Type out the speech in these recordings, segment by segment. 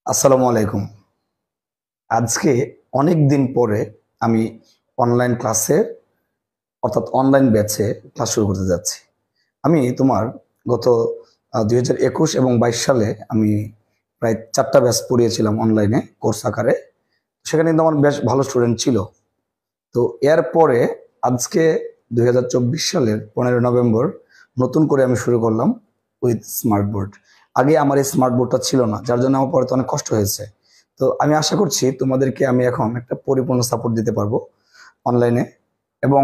আসসালামু আলাইকুম। আজকে অনেক দিন পরে আমি অনলাইন ক্লাসে অর্থাৎ অনলাইন ব্যাচে ক্লাস শুরু করতে যাচ্ছি। আমি তোমার গত 2021 এবং 22 সালে আমি প্রায় 4টা ব্যাচ পড়িয়েছিলাম অনলাইনে কোর্স আকারে। সেখানে কিন্তু আমার বেশ ভালো স্টুডেন্ট ছিল। তো এরপরে আজকে 2024 সালের 15 নভেম্বর নতুন করে আমি শুরু করলাম উইথ স্মার্ট বোর্ড। আগে আমার এই স্মার্ট বোর্ডটা ছিল না, যার জন্য আমার পরে তো অনেক কষ্ট হয়েছে। তো আমি আশা করছি তোমাদেরকে আমি এখন একটা পরিপূর্ণ সাপোর্ট দিতে পারবো অনলাইনে। এবং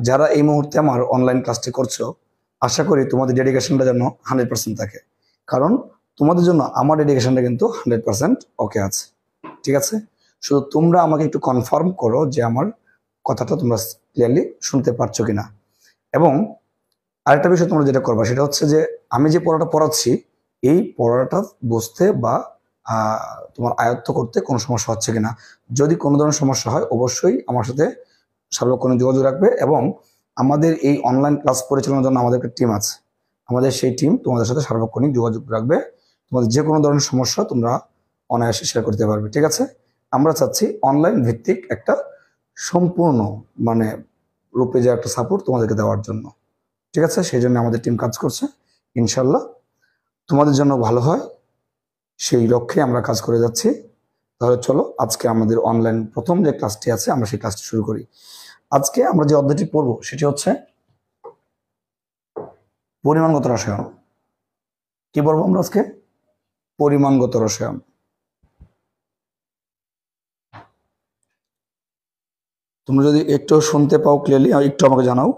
যারা এই মুহূর্তে আমার অনলাইন ক্লাসটি করছো, আশা করি তোমাদের ডেডিকেশনটা যেন 100% থাকে। কারণ তোমাদের জন্য আমার ডেডিকেশনটা কিন্তু 100% ওকে আছে। ঠিক আছে, শুধু তোমরা আমাকে একটু কনফার্ম করো যে আমার কথাটা তোমরা ক্লিয়ারলি শুনতে পারছো কিনা। এবং আরেকটা বিষয় তোমরা যেটা করবা সেটা হচ্ছে যে আমি যে পড়াটা পড়াচ্ছি এই পড়াটা বুঝতে বা তোমার আয়ত্ত করতে কোনো সমস্যা হচ্ছে কিনা। যদি কোনো ধরনের সমস্যা হয় অবশ্যই আমার সাথে সার্বক্ষণিক যোগাযোগ রাখবে। এবং আমাদের এই অনলাইন ক্লাস পরিচালনার জন্য আমাদের একটা টিম আছে, আমাদের সেই টিম তোমাদের সাথে সার্বক্ষণিক যোগাযোগ রাখবে। তোমাদের যে কোনো ধরনের সমস্যা তোমরা অনায়াসে শেয়ার করতে পারবে। ঠিক আছে, আমরা চাচ্ছি অনলাইন ভিত্তিক একটা সম্পূর্ণ মানে রূপে যে একটা সাপোর্ট তোমাদেরকে দেওয়ার জন্য। ঠিক আছে, সেই জন্য আমাদের টিম কাজ করছে। ইনশাল্লাহ তোমাদের জন্য ভালো হয় সেই লক্ষ্যে আমরা কাজ করে যাচ্ছি। তাহলে চলো আজকে আমাদের অনলাইন প্রথম যে ক্লাসটি আছে আমরা সেই ক্লাসটি শুরু করি। আজকে আমরা যে অধ্যায়টি পড়বো সেটি হচ্ছে পরিমাণগত রসায়ন। কি পড়বো আমরা আজকে? পরিমাণগত রসায়ন। তোমরা যদি একটু শুনতে পাও ক্লিয়ারলি একটু আমাকে জানাও।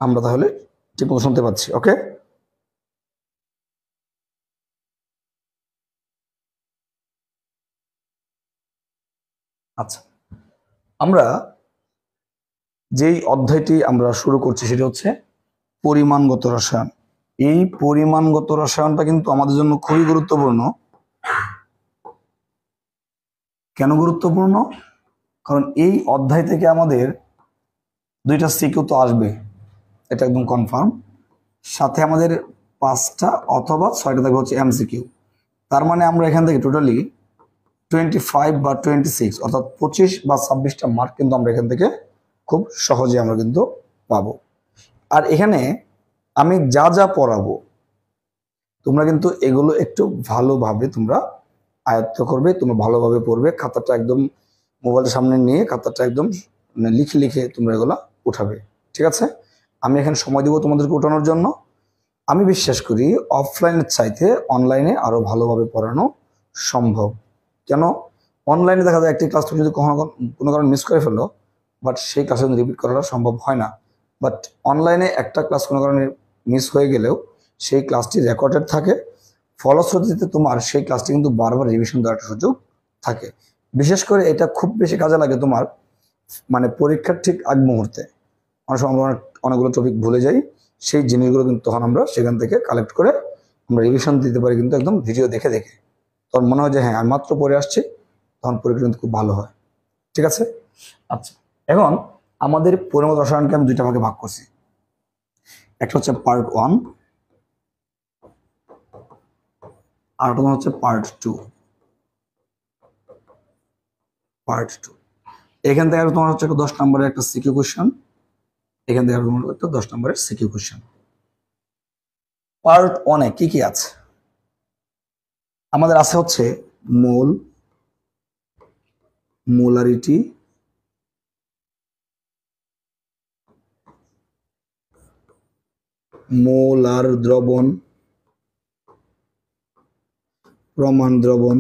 আমরা তাহলে ঠিক মতো শুনতে পাচ্ছি। ওকে, আচ্ছা, আমরা যেই অধ্যায়টি আমরা শুরু করছি সেটা হচ্ছে পরিমাণগত রসায়ন। এই পরিমাণগত রসায়নটা কিন্তু আমাদের জন্য খুবই গুরুত্বপূর্ণ। কেন গুরুত্বপূর্ণ? কারণ এই অধ্যায় থেকে আমাদের 2টা সিকিউ তো আসবে, এটা একদম কনফার্ম। সাথে আমাদের 5টা অথবা 6টা থাকবে হচ্ছে এমসিকিউ। তার মানে আমরা এখান থেকে টোটালি 25 বা 26 অর্থাৎ 25 বা 26টা মার্ক কিন্তু আমরা এখান থেকে খুব সহজে আমরা কিন্তু পাবো। আর এখানে আমি যা যা পড়াবো তোমরা কিন্তু এগুলো একটু ভালোভাবে তোমরা আয়ত্ত করবে, তোমরা ভালোভাবে পড়বে। খাতাটা একদম মোবাইলের সামনে নিয়ে খাতাটা একদম লিখে লিখে তোমরা এগুলো উঠাবে। ঠিক আছে, আমি এখানে সময় দেবো তোমাদেরকে উঠানোর জন্য। আমি বিশ্বাস করি অফলাইনের চাইতে অনলাইনে আরো ভালোভাবে পড়ানো সম্ভব। কেন? অনলাইনে দেখা যায় একটি ক্লাস তুমি যদি কোনো কারণে মিস করে ফেলো, বাট সেই ক্লাসে রিপিট করাটা সম্ভব হয় না। বাট অনলাইনে একটা ক্লাস কোনো কারণে মিস হয়ে গেলেও সেই ক্লাসটি রেকর্ডেড থাকে। ফলশ্রুতিতে তোমার সেই ক্লাসটি কিন্তু বারবার রিভিশন দেওয়ার একটা সুযোগ থাকে। বিশেষ করে এটা খুব বেশি কাজে লাগে তোমার মানে পরীক্ষার ঠিক আগ মুহূর্তে। অনেক সময় আমরা অনেকগুলো টপিক ভুলে যাই, সেই জিনিসগুলো কিন্তু তখন আমরা সেখান থেকে কালেক্ট করে আমরা রিভিশন দিতে পারি কিন্তু একদম ভিডিও দেখে দেখে। তখন মনে হয় যে হ্যাঁ আমি মাত্র পড়ে আসছি, তখন পরীক্ষা কিন্তু খুব ভালো হয়। ঠিক আছে, আচ্ছা, এখন আমাদের পরিমাণ রসায়নকে আমি 2টা ভাগে ভাগ করছি। একটা হচ্ছে পার্ট 1 আর একটা হচ্ছে পার্ট 2। এখান থেকে তোমার হচ্ছে 10 নম্বরের একটা সিকিউ কোশ্চেন, এখান থেকে তোমার একটা 10 নম্বরের সিকিউ কোশ্চেন। পার্ট 1-এ কি কি আছে? আমাদের আছে হচ্ছে মোল, মোলারিটি, মোলার দ্রবণ, প্রমাণ দ্রবণ,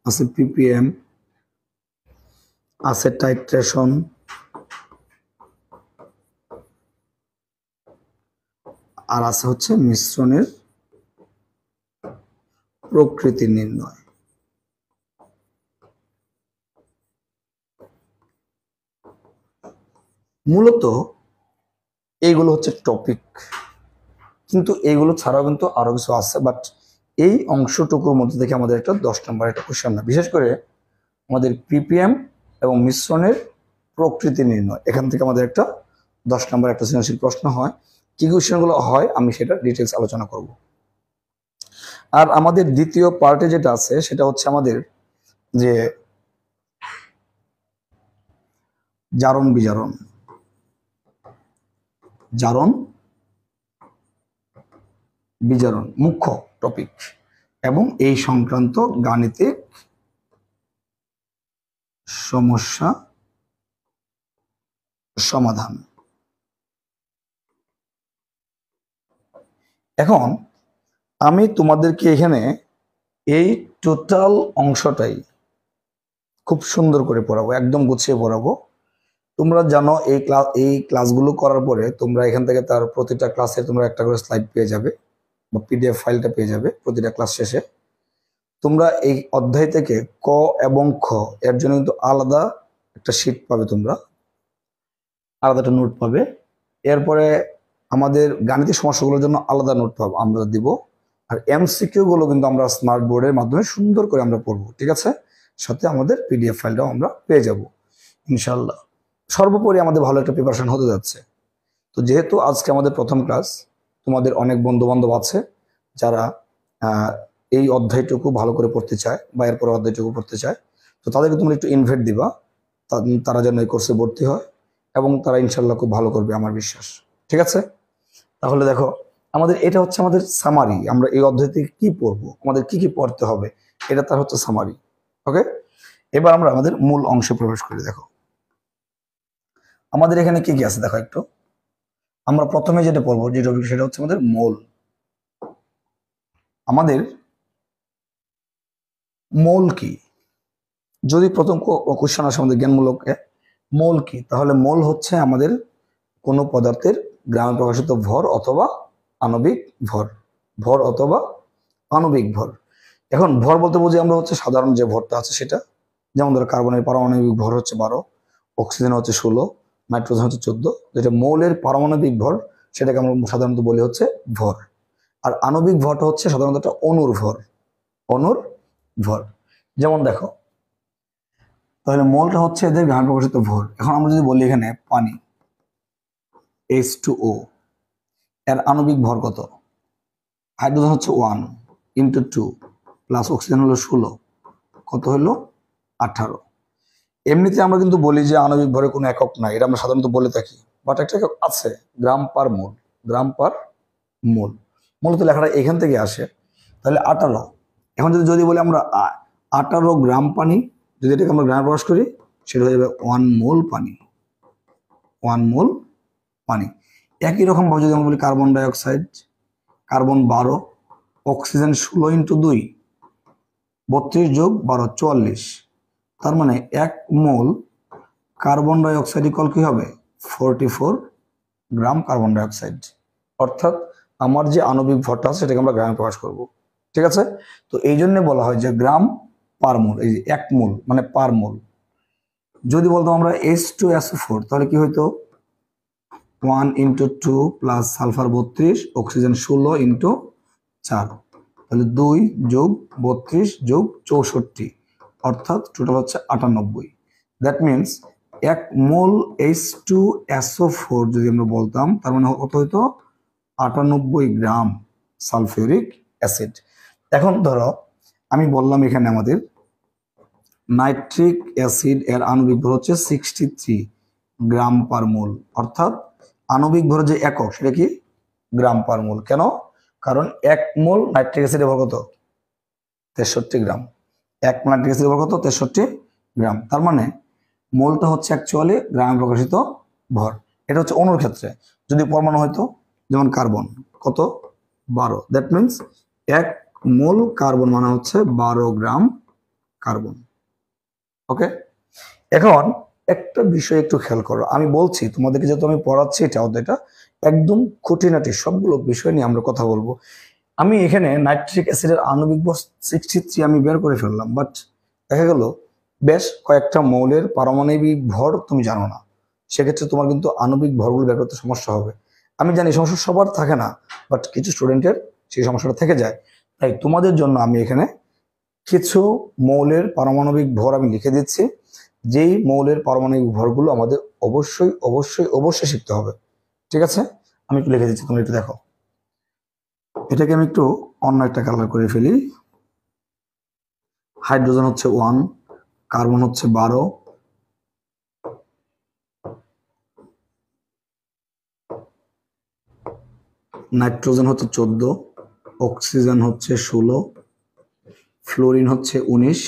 আছে পিপিএম, আছে টাইট্রেশন, আর আছে হচ্ছে মিশ্রণের প্রকৃতি নির্ণয়। মূলত এইগুলো হচ্ছে টপিক, কিন্তু এইগুলো ছাড়াও কিন্তু আরো কিছু আছে। বাট এই অংশটুকুর মধ্যে থেকে আমাদের একটা 10 নম্বরের একটা কোশ্চেন না, বিশেষ করে আমাদের পিপিএম এবং মিশ্রণের প্রকৃতি নির্ণয়। এখান থেকে আমাদের একটা 10 নম্বর একটা সৃজনশীল প্রশ্ন হয়। কি কোশ্চেনগুলো হয় আমি সেটা ডিটেলস আলোচনা করব। আর আমাদের দ্বিতীয় পার্টে যেটা আছে সেটা হচ্ছে আমাদের যে জারণ বিজারণ, জারণ বিজারণ মুখ্য টপিক এবং এই সংক্রান্ত গাণিতিক সমস্যা সমাধান। এখন আমি তোমাদেরকে এখানে এই টোটাল অংশটাই খুব সুন্দর করে পড়াবো, একদম গুছিয়ে পড়াবো। তোমরা জানো এই ক্লাসগুলো করার পরে তোমরা এখান থেকে তার প্রতিটা ক্লাসে তোমরা একটা করে স্লাইড পেয়ে যাবে বা পিডিএফ ফাইলটা পেয়ে যাবে প্রতিটা ক্লাস শেষে। তোমরা এই অধ্যায় থেকে ক এবং খ এর জন্য কিন্তু আলাদা একটা শিট পাবে, তোমরা আলাদা একটা নোট পাবে। এরপরে আমাদের গাণিতিক সমস্যাগুলোর জন্য আলাদা নোট পাবো আমরা দিব। আর এমসিকিউ গুলো কিন্তু আমরা স্মার্ট বোর্ডের মাধ্যমে সুন্দর করে আমরা পড়বো, ঠিক আছে? সাথে আমাদের পিডিএফ ফাইলটাও আমরা পেয়ে যাব ইনশাল্লাহ। সর্বোপরি আমাদের ভালো একটা প্রিপারেশন হতে যাচ্ছে। তো যেহেতু আজকে আমাদের প্রথম ক্লাস, তোমাদের অনেক বন্ধু বান্ধব আছে যারা এই অধ্যায়টুকু ভালো করে পড়তে চায় বা এরপরে অধ্যায়টুকু পড়তে চায়, তো তাদেরকে তোমরা একটু ইনভাইট দিবা, তারা যেন এই কোর্সে ভর্তি হয় এবং তারা ইনশাল্লাহ খুব ভালো করবে আমার বিশ্বাস, ঠিক আছে? তাহলে দেখো আমাদের এটা হচ্ছে আমাদের সামারি, আমরা এই অধ্যায় থেকে কি পড়বো, আমাদের কি কি পড়তে হবে, এটা তার হচ্ছে সামারি। ওকে, এবার আমরা আমাদের মূল অংশে প্রবেশ করি। দেখো আমাদের এখানে কি কি আছে দেখো একটু। আমরা প্রথমে যেটা পড়বো যে টপিক সেটা হচ্ছে আমাদের মোল। আমাদের মোল কি, যদি প্রথম কোশ্চেন আসে আমাদের জ্ঞানমূলক মোল কি, তাহলে মোল হচ্ছে আমাদের কোনো পদার্থের গ্রামে প্রকাশিত ভর অথবা আণবিক ভর, ভর অথবা আণবিক ভর। এখন ভর বলতে বুঝি আমরা হচ্ছে সাধারণ যে ভরটা আছে সেটা, যেমন ধরো কার্বনের পারমাণবিক ভর হচ্ছে 12, অক্সিজেন হচ্ছে 16, নাইট্রোজেন হচ্ছে 14। যেটা মৌলের পারমাণবিক ভর সেটাকে আমরা সাধারণত বলি হচ্ছে ভর। আর আণবিক ভরটা হচ্ছে সাধারণত একটা অণুর ভর, অণুর ভর। যেমন দেখো তাহলে মোলটা হচ্ছে এদের গ্রামে প্রকাশিত ভর। এখন আমরা যদি বলি এখানে পানি H2O, এর আণবিক ভর কত? হাইড্রোজেন হচ্ছে 1 × 2 প্লাস অক্সিজেন হলো 16, কত হলো 18। এমনিতে আমরা কিন্তু বলি যে আণবিক ভরের কোনো একক নাই, এটা আমরা সাধারণত বলে থাকি, বাট একটা একক আছে, গ্রাম পার মোল, গ্রাম পার মোল। মূলত লেখাটা এখান থেকে আসে। তাহলে 18, এখন যদি বলি আমরা 18 গ্রাম পানি, যদি এটাকে আমরা গ্রামে প্রকাশ করি সেটা হয়ে যাবে 1 মোল পানি, 1 মোল পানি। একই রকম ভাবে যদি আমরা বলি কার্বন ডাইঅক্সাইড, কার্বন 12, অক্সিজেন 16 × 2 32 যোগ 12 44, তার মানে 1 মোল কার্বন ডাইঅক্সাইড ইকুয়াল কি হবে 44 গ্রাম কার্বন ডাইঅক্সাইড। অর্থাৎ আমার যে আণবিক ভরটা আছে সেটাকে আমরা গ্রামে প্রকাশ করব, ঠিক আছে? তো এই জন্য বলা হয় যে গ্রাম পার মোল, এই যে 1 মোল মানে পার মোল। যদি বলতাম আমরা H2SO4 তাহলে কি হইতো 1 × 2 প্লাস সালফার 32, অক্সিজেন 16 × 4, তাহলে 2 যোগ 32 যোগ 64, অর্থাৎ টোটাল হচ্ছে 98। দ্যাট মিনস 1 মোল H2SO4 যদি আমরা বলতাম তার মানে কত হইতো 98 গ্রাম সালফিউরিক অ্যাসিড। এখন ধরো আমি বললাম এখানে আমাদের নাইট্রিক অ্যাসিড এর আণবিক ভর হচ্ছে 63 গ্রাম পার মোল, অর্থাৎ আণবিক ভর যে একক সেটা কি গ্রাম পার মোল। কেন? কারণ 1 মোল নাইট্রিক অ্যাসিডের ভর কত 63 গ্রাম, 1 মোল নাইট্রিক অ্যাসিডের ভর কত 63 গ্রাম। তার মানে মোলটা হচ্ছে অ্যাকচুয়ালি গ্রামে প্রকাশিত ভর। এটা হচ্ছে অণুর ক্ষেত্রে। যদি পরমাণু হয়তো যেমন কার্বন কত 12, দ্যাট মিনস 1 মোল কার্বন মানে হচ্ছে 12 গ্রাম কার্বন। ওকে, এখন একটা বিষয় একটু খেয়াল করো, আমি বলছি তোমাদেরকে যেহেতু আমি পড়াচ্ছি এটা অধ্যায়টা একদম খুঁটিনাটি সবগুলো বিষয় নিয়ে আমরা কথা বলবো। আমি এখানে নাইট্রিক অ্যাসিডের আণবিক ভর 63 আমি বের করে ফেললাম, বাট দেখা গেল বেশ কয়েকটা মৌলের পারমাণবিক ভর তুমি জানো না, সেক্ষেত্রে তোমার কিন্তু আণবিক ভরগুলো বের করতে সমস্যা হবে। আমি জানি সমস্যা সবার থাকে না, বাট কিছু স্টুডেন্টের সেই সমস্যাটা থেকে যায়। তাই তোমাদের জন্য আমি এখানে কিছু মৌলের পারমাণবিক ভর আমি লিখে দিচ্ছি, যেই মৌলের পারমাণবিক ভরগুলো আমাদের অবশ্যই অবশ্যই অবশ্যই শিখতে হবে। ঠিক আছে, আমি একটু লিখে দিচ্ছি, তোমরা একটু দেখো। এটাকে আমি একটু অন্য একটা কালার করে ফেলি। হাইড্রোজেন হচ্ছে 1, কার্বন হচ্ছে 12, নাইট্রোজেন হচ্ছে 14, অক্সিজেন হচ্ছে 16, ফ্লোরিন হচ্ছে 19,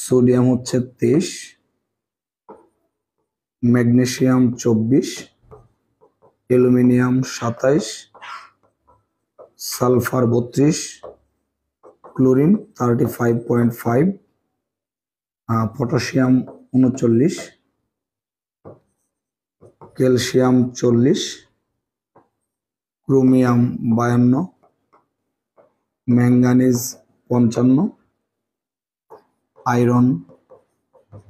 সোডিয়াম হচ্ছে 23, magnesium 24, aluminium 27, sulphur 32, chlorine 35.5, potassium 39, calcium 40, chromium 52, manganese 55, iron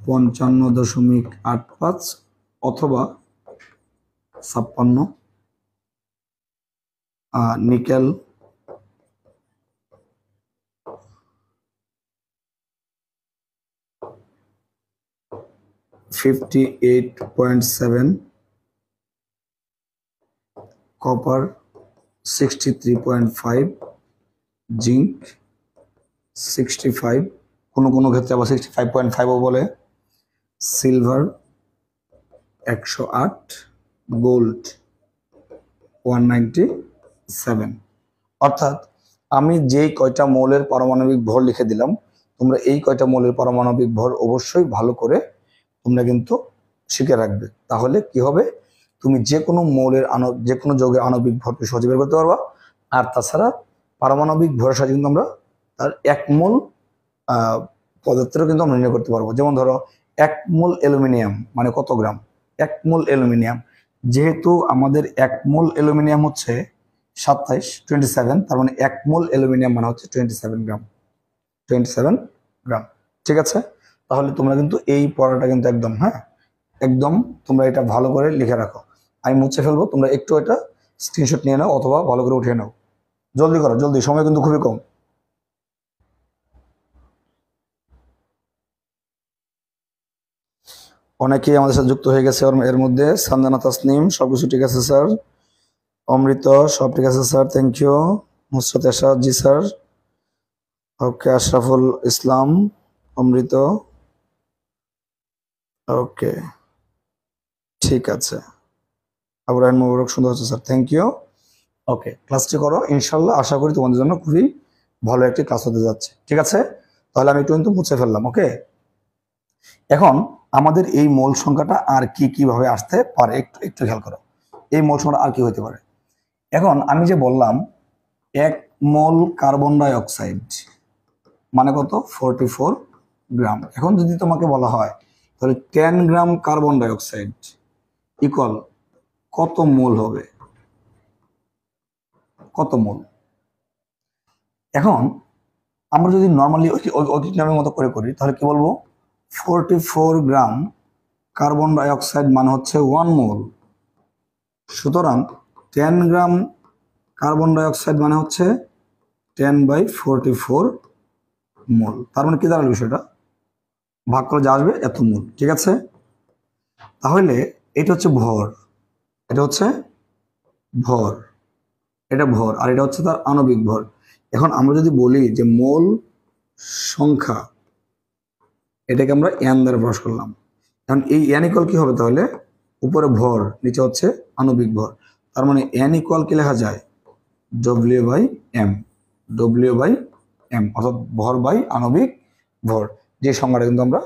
55.85 অথবা 56, নিকেল 58.7, কপার 63.5, জিঙ্ক 65, কোনো কোনো ক্ষেত্রে আবার 65.5ও বলে, সিলভার 108, গোল্ড 197। অর্থাৎ আমি যেই কয়টা মৌলের পারমাণবিক ভর লিখে দিলাম, তোমরা এই কয়টা মৌলের পারমাণবিক ভর অবশ্যই ভালো করে তোমরা কিন্তু শিখে রাখবে। তাহলে কি হবে, তুমি যে কোনো মৌলের যে কোনো যৌগের আণবিক ভরকে সহজে বের করতে পারবা। আর তাছাড়া পারমাণবিক ভরের সাথে কিন্তু আমরা তার 1 মোল পদার্থেরও কিন্তু আমরা নির্ণয় করতে পারবো। যেমন ধরো 1 মোল অ্যালুমিনিয়াম মানে কত গ্রাম, 1 মোল অ্যালুমিনিয়াম, যেহেতু আমাদের 1 মোল অ্যালুমিনিয়াম হচ্ছে 27, তার মানে 1 মোল অ্যালুমিনিয়াম মানে হচ্ছে 27 গ্রাম, 27 গ্রাম। ঠিক আছে, তাহলে তোমরা কিন্তু এই পড়াটা কিন্তু একদম, হ্যাঁ একদম তোমরা এটা ভালো করে লিখে রাখো। আমি মুছে ফেলবো, তোমরা একটু এটা স্ক্রিনশট নিয়ে নাও অথবা ভালো করে উঠিয়ে নাও। জলদি করো, জলদি, সময় কিন্তু খুবই কম। অনেকেই আমাদের সাথে যুক্ত হয়ে গেছে এর মধ্যে। সানজানা তাসনিম, সবকিছু ঠিক আছে স্যার। অমৃত, সব ঠিক আছে sir, thank you. Nusrat Ershad, জি sir. Okay, Ashraful Islam, Amrit, okay ঠিক আছে। আবরাহিম মোবারক, সুন্দর হচ্ছে স্যার, থ্যাংক ইউ। ওকে, ক্লাসটি করো, ইনশাল্লাহ আশা করি তোমাদের জন্য খুবই ভালো একটি ক্লাস হতে যাচ্ছে। ঠিক আছে, তাহলে আমি একটু কিন্তু মুছে ফেললাম। ওকে, এখন আমাদের এই মোল সংখ্যাটা আর কি কিভাবে আসতে পারে একটু একটু খেয়াল করো। এই মোল সংখ্যাটা আর কি হতে পারে। এখন আমি যে বললাম 1 মোল কার্বন ডাই অক্সাইড মানে কত, 44 গ্রাম। এখন যদি তোমাকে বলা হয় তাহলে 10 গ্রাম কার্বন ডাই অক্সাইড ইকুয়াল কত মোল হবে, কত মোল। এখন আমরা যদি নর্মালি ঐকিক নিয়মের মতো করে করি তাহলে কি বলবো, 44 গ্রাম কার্বন ডাই অক্সাইড মানে হচ্ছে 1 মোল। সুতরাং 10 গ্রাম কার্বন ডাই অক্সাইড মানে হচ্ছে 10/44 মোল। তার মানে কি দাঁড়ালো বিষয়টা, ভাগ করে যা আসবে এত মোল। ঠিক আছে, তাহলে এটা হচ্ছে ভর, এটা হচ্ছে ভর, এটা ভর, আর এটা হচ্ছে তার আণবিক ভর। এখন আমরা যদি বলি যে মোল সংখ্যা, এটাকে আমরা এন দ্বারা প্রকাশ করলাম। এখন এই এন ইকুয়াল কি হবে, তাহলে উপরে ভর নিচে হচ্ছে আণবিক ভর। তার মানে এন ইকুয়াল কি লেখা যায়, W/M, W/M, অর্থাৎ ভর বাই আণবিক ভর। যে সংজ্ঞাটা কিন্তু আমরা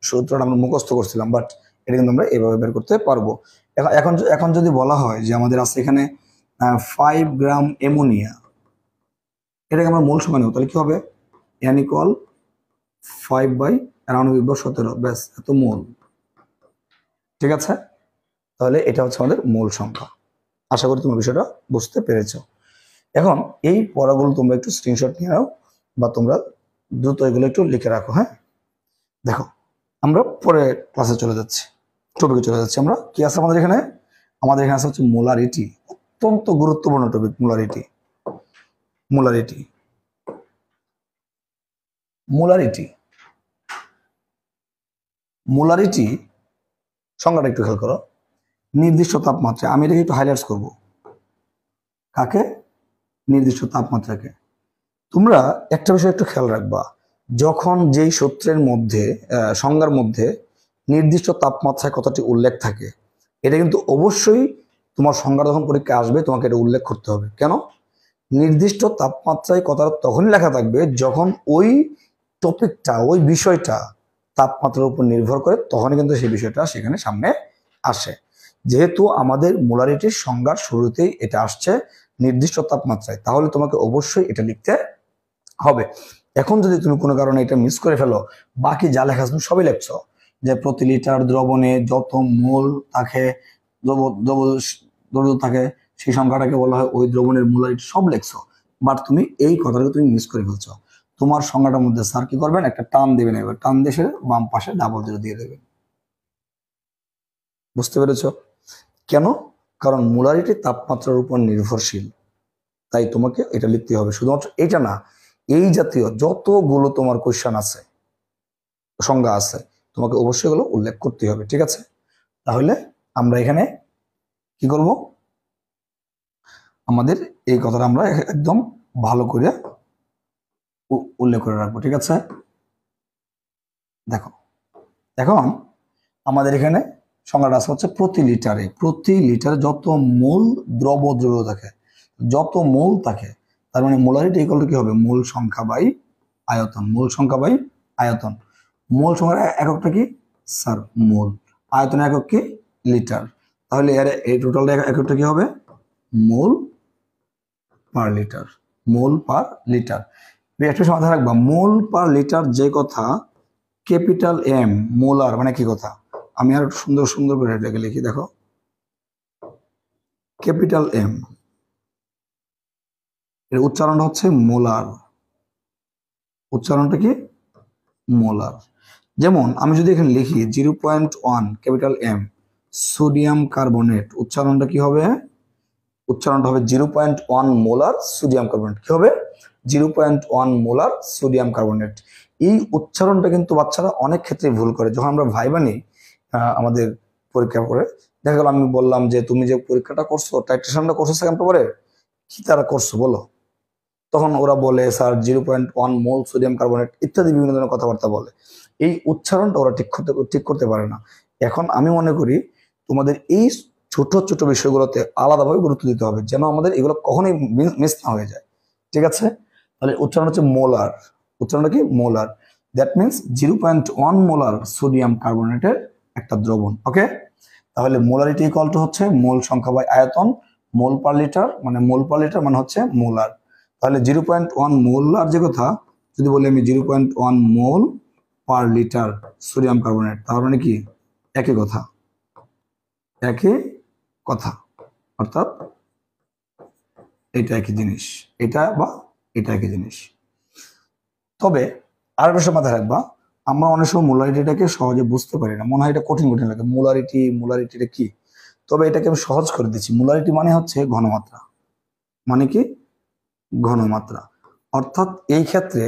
সূত্রটা আমরা মুখস্থ করছিলাম, বাট এটা কিন্তু আমরা এভাবে বের করতে পারবো। এখন এখন যদি বলা হয় যে আমাদের আছে এখানে 5 গ্রাম অ্যামোনিয়া, এটাকে আমরা মোল সংখ্যা নেব, তাহলে কি হবে, এন ইকুয়াল 5/আণবিক ভর 17, ব্যাস এত মোল। ঠিক আছে, তাহলে এটা হচ্ছে আমাদের মোল সংখ্যা। আশা করি তোমরা বিষয়টা বুঝতে পেরেছো। এখন এই পড়াগুলো তোমরা একটু স্ক্রিনশট নিয়ে নাও বা তোমরা দ্রুত এগুলো একটু লিখে রাখো। হ্যাঁ, দেখো আমরা পরে ক্লাসে চলে যাচ্ছি, টপিকে চলে যাচ্ছি। আমরা কি আছে আমাদের এখানে, আমাদের এখানে আছে হচ্ছে মোলারিটি, অত্যন্ত গুরুত্বপূর্ণ topic molarity. Molarity, molarity molarity সংজ্ঞাটা একটু খেয়াল করো। নির্দিষ্ট তাপমাত্রা, আমি এটাকে একটু হাইলাইটস করব। কাকে? নির্দিষ্ট তাপমাত্রাকে। তোমরা একটা বিষয় একটু খেয়াল রাখবা, যখন যেই সূত্রের মধ্যে সংজ্ঞার মধ্যে নির্দিষ্ট তাপমাত্রায় কথাটি উল্লেখ থাকে, এটা কিন্তু অবশ্যই তোমার সংজ্ঞা যখন পরীক্ষায় আসবে তোমাকে এটা উল্লেখ করতে হবে। কেন? নির্দিষ্ট তাপমাত্রায় কথাটা তখনই লেখা থাকবে যখন ওই টপিকটা, ওই বিষয়টা তাপমাত্রার উপর নির্ভর করে, তখনই কিন্তু সেই বিষয়টা সেখানে সামনে আসে। যেহেতু আমাদের মোলারিটির সংজ্ঞার শুরুতেই এটা আসছে নির্দিষ্ট তাপমাত্রায়, তাহলে তোমাকে অবশ্যই এটা লিখতে হবে। এখন যদি তুমি কোনো কারণে এটা মিস করে ফেলো, বাকি যা লেখা তুমি সবই লেখছো, যে প্রতি লিটার দ্রবণে যত মোল থাকে, দ্রব্য থাকে, সেই সংখ্যাটাকে বলা হয় ওই দ্রবণের মোলারিটি, সব লেখছো, বাট তুমি এই কথাটাকে তুমি মিস করে ফেলছো। তোমার সংজ্ঞাটার মধ্যে স্যার কি করবেন, একটা টান দেবেন, এবার টান দিয়ে বাম পাশে ডাবল জিরো দিয়ে দেবেন। বুঝতে পেরেছো? কেন? কারণ মোলারিটি তাপমাত্রার উপর নির্ভরশীল, তাই তোমাকে এটা লিখতে হবে। শুধুমাত্র এটা না, এই জাতীয় যতগুলো তোমার কোশ্চেন আছে, সংজ্ঞা আছে, তোমাকে অবশ্যই এগুলো উল্লেখ করতে হবে। ঠিক আছে? তাহলে আমরা এখানে কি করব, আমাদের এই কথাটা আমরা একদম ভালো করে উল্লেখ করে রাখবো। ঠিক আছে? দেখো, এখন আমাদের এখানে সংজ্ঞাটা আছে হচ্ছে প্রতি লিটারে যত মোল দ্রব্য থাকে, যত মোল থাকে, তার মানে মোলারিটি ইকুয়াল টু কি হবে, মোল সংখ্যা বাই আয়তন। মোল সংখ্যা বাই আয়তন। মোল সংখ্যার এককটা কি স্যার? মোল। আয়তনের একক কি? লিটার। তাহলে এর এই টোটাল এককটা কি হবে? মোল পার লিটার। মোল পার লিটার। একটা সমাধান রাখবা, মোল পার লিটার যে কথা, ক্যাপিটাল এম মোলার মানে কি কথা, আমি আর সুন্দর সুন্দর করে এটাকে লিখি। দেখো, ক্যাপিটাল এম এর উচ্চারণটা হচ্ছে মোলার। উচ্চারণটা কি? মোলার। যেমন আমি যদি এখানে লিখি 0.1 ক্যাপিটাল এম সোডিয়াম কার্বনেট, উচ্চারণটা কি হবে? উচ্চারণটা হবে 0.1 মোলার সোডিয়াম কার্বনেট। কি হবে? 0.1 মোলার সোডিয়াম কার্বনেট। এই উচ্চারণটা কিন্তু বাচ্চারা অনেক ক্ষেত্রে ভুল করে। যখন আমরা ভাইবা নিই আমাদের পরীক্ষা করে, দেখা গেল আমি বললাম যে তুমি যে পরীক্ষাটা করছো, টাইট্রেশনটা করছো সেকেন্ড পেপারে, কি তারা করছো বলো? তখন ওরা বলে স্যার 0.1 মোল সোডিয়াম কার্বনেট ইত্যাদি বিভিন্ন ধরনের কথাবার্তা বলে। এই উচ্চারণটা ওরা ঠিক করতে পারে না। এখন আমি মনে করি তোমাদের এই ছোট ছোট বিষয়গুলোতে আলাদাভাবে গুরুত্ব দিতে হবে, যেন আমাদের এগুলো কখনোই মিস না হয়ে যায়। ঠিক আছে? তাহলে উচ্চারণ হচ্ছে মোলার। উচ্চারণটা কি? Molar. That means 0.1 molar sodium কার্বনেটের একটা দ্রবণ। ওকে? তাহলে মোলারিটি ইকুয়াল টু হচ্ছে মোল সংখ্যা বাই আয়তন, মোল পার লিটার মানে হচ্ছে মোলার। তাহলে 0.1 মোলার যে কথা, যদি বলি আমি 0.1 মোল পার লিটার সোডিয়াম কার্বনেট, তার মানে কি একই কথা, একই কথা, অর্থাৎ এটা একই জিনিস, এটা বা এটা একই জিনিস। তবে আর একটা মাথায় রাখবা, আমরা অনেক সময় মোলারিটিটাকে সহজে বুঝতে পারি না, মনে হয় এটা কঠিন কঠিন লাগে। মোলারিটিটা কি? তবে এটাকে আমি সহজ করে দিচ্ছি। মোলারিটি মানে হচ্ছে ঘনমাত্রা। মানে কি? ঘনমাত্রা। অর্থাৎ এই ক্ষেত্রে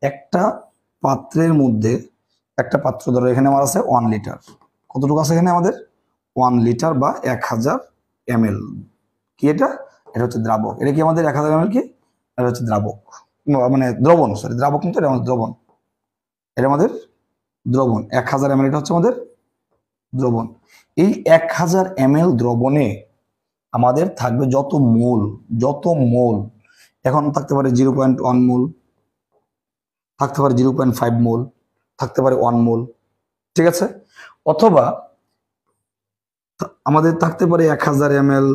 একটা পাত্রের মধ্যে, একটা পাত্র ধরো এখানে আমার আছে 1 লিটার। কতটুকু আছে এখানে আমাদের? 1 লিটার বা 1000 ml। কি এটা? এটা হচ্ছে দ্রাবক। এটা কি আমাদের 1000 ml কি? এটা হচ্ছে দ্রাবক, মানে দ্রবণ, সরি দ্রাবক কিন্তু এটা আমাদের দ্রবণ। এটা আমাদের দ্রবণ। 1000 ml এটা হচ্ছে আমাদের দ্রবণ। এই 1000 ml দ্রবণে আমাদের থাকবে যত মোল, এখন থাকতে পারে 0.1 মোল, থাকতে পারে 0.5 মোল, থাকতে পারে 1 মোল। ঠিক আছে? অথবা আমাদের থাকতে পারে 1000 ml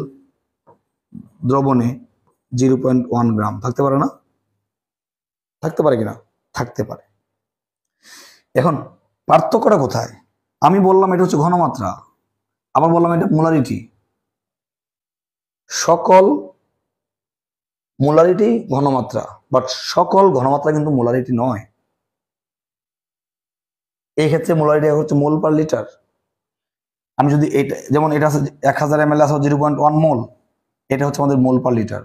দ্রবণে 0.1 গ্রাম, থাকতে পারে না? থাকতে পারে কিনা? থাকতে পারে। এখন পার্থক্যটা কোথায়? আমি বললাম এটা হচ্ছে ঘনমাত্রা, আবার বললাম এটা মোলারিটি। সকল মোলারিটি ঘনমাত্রা, বাট সকল ঘনমাত্রা কিন্তু মোলারিটি নয়। এই ক্ষেত্রে মোলারিটি হচ্ছে মোল পার লিটার। আমি যদি এটা, যেমন এটা আছে 1000 ml আছে 0.1 মোল, এটা হচ্ছে আমাদের মোল পার লিটার।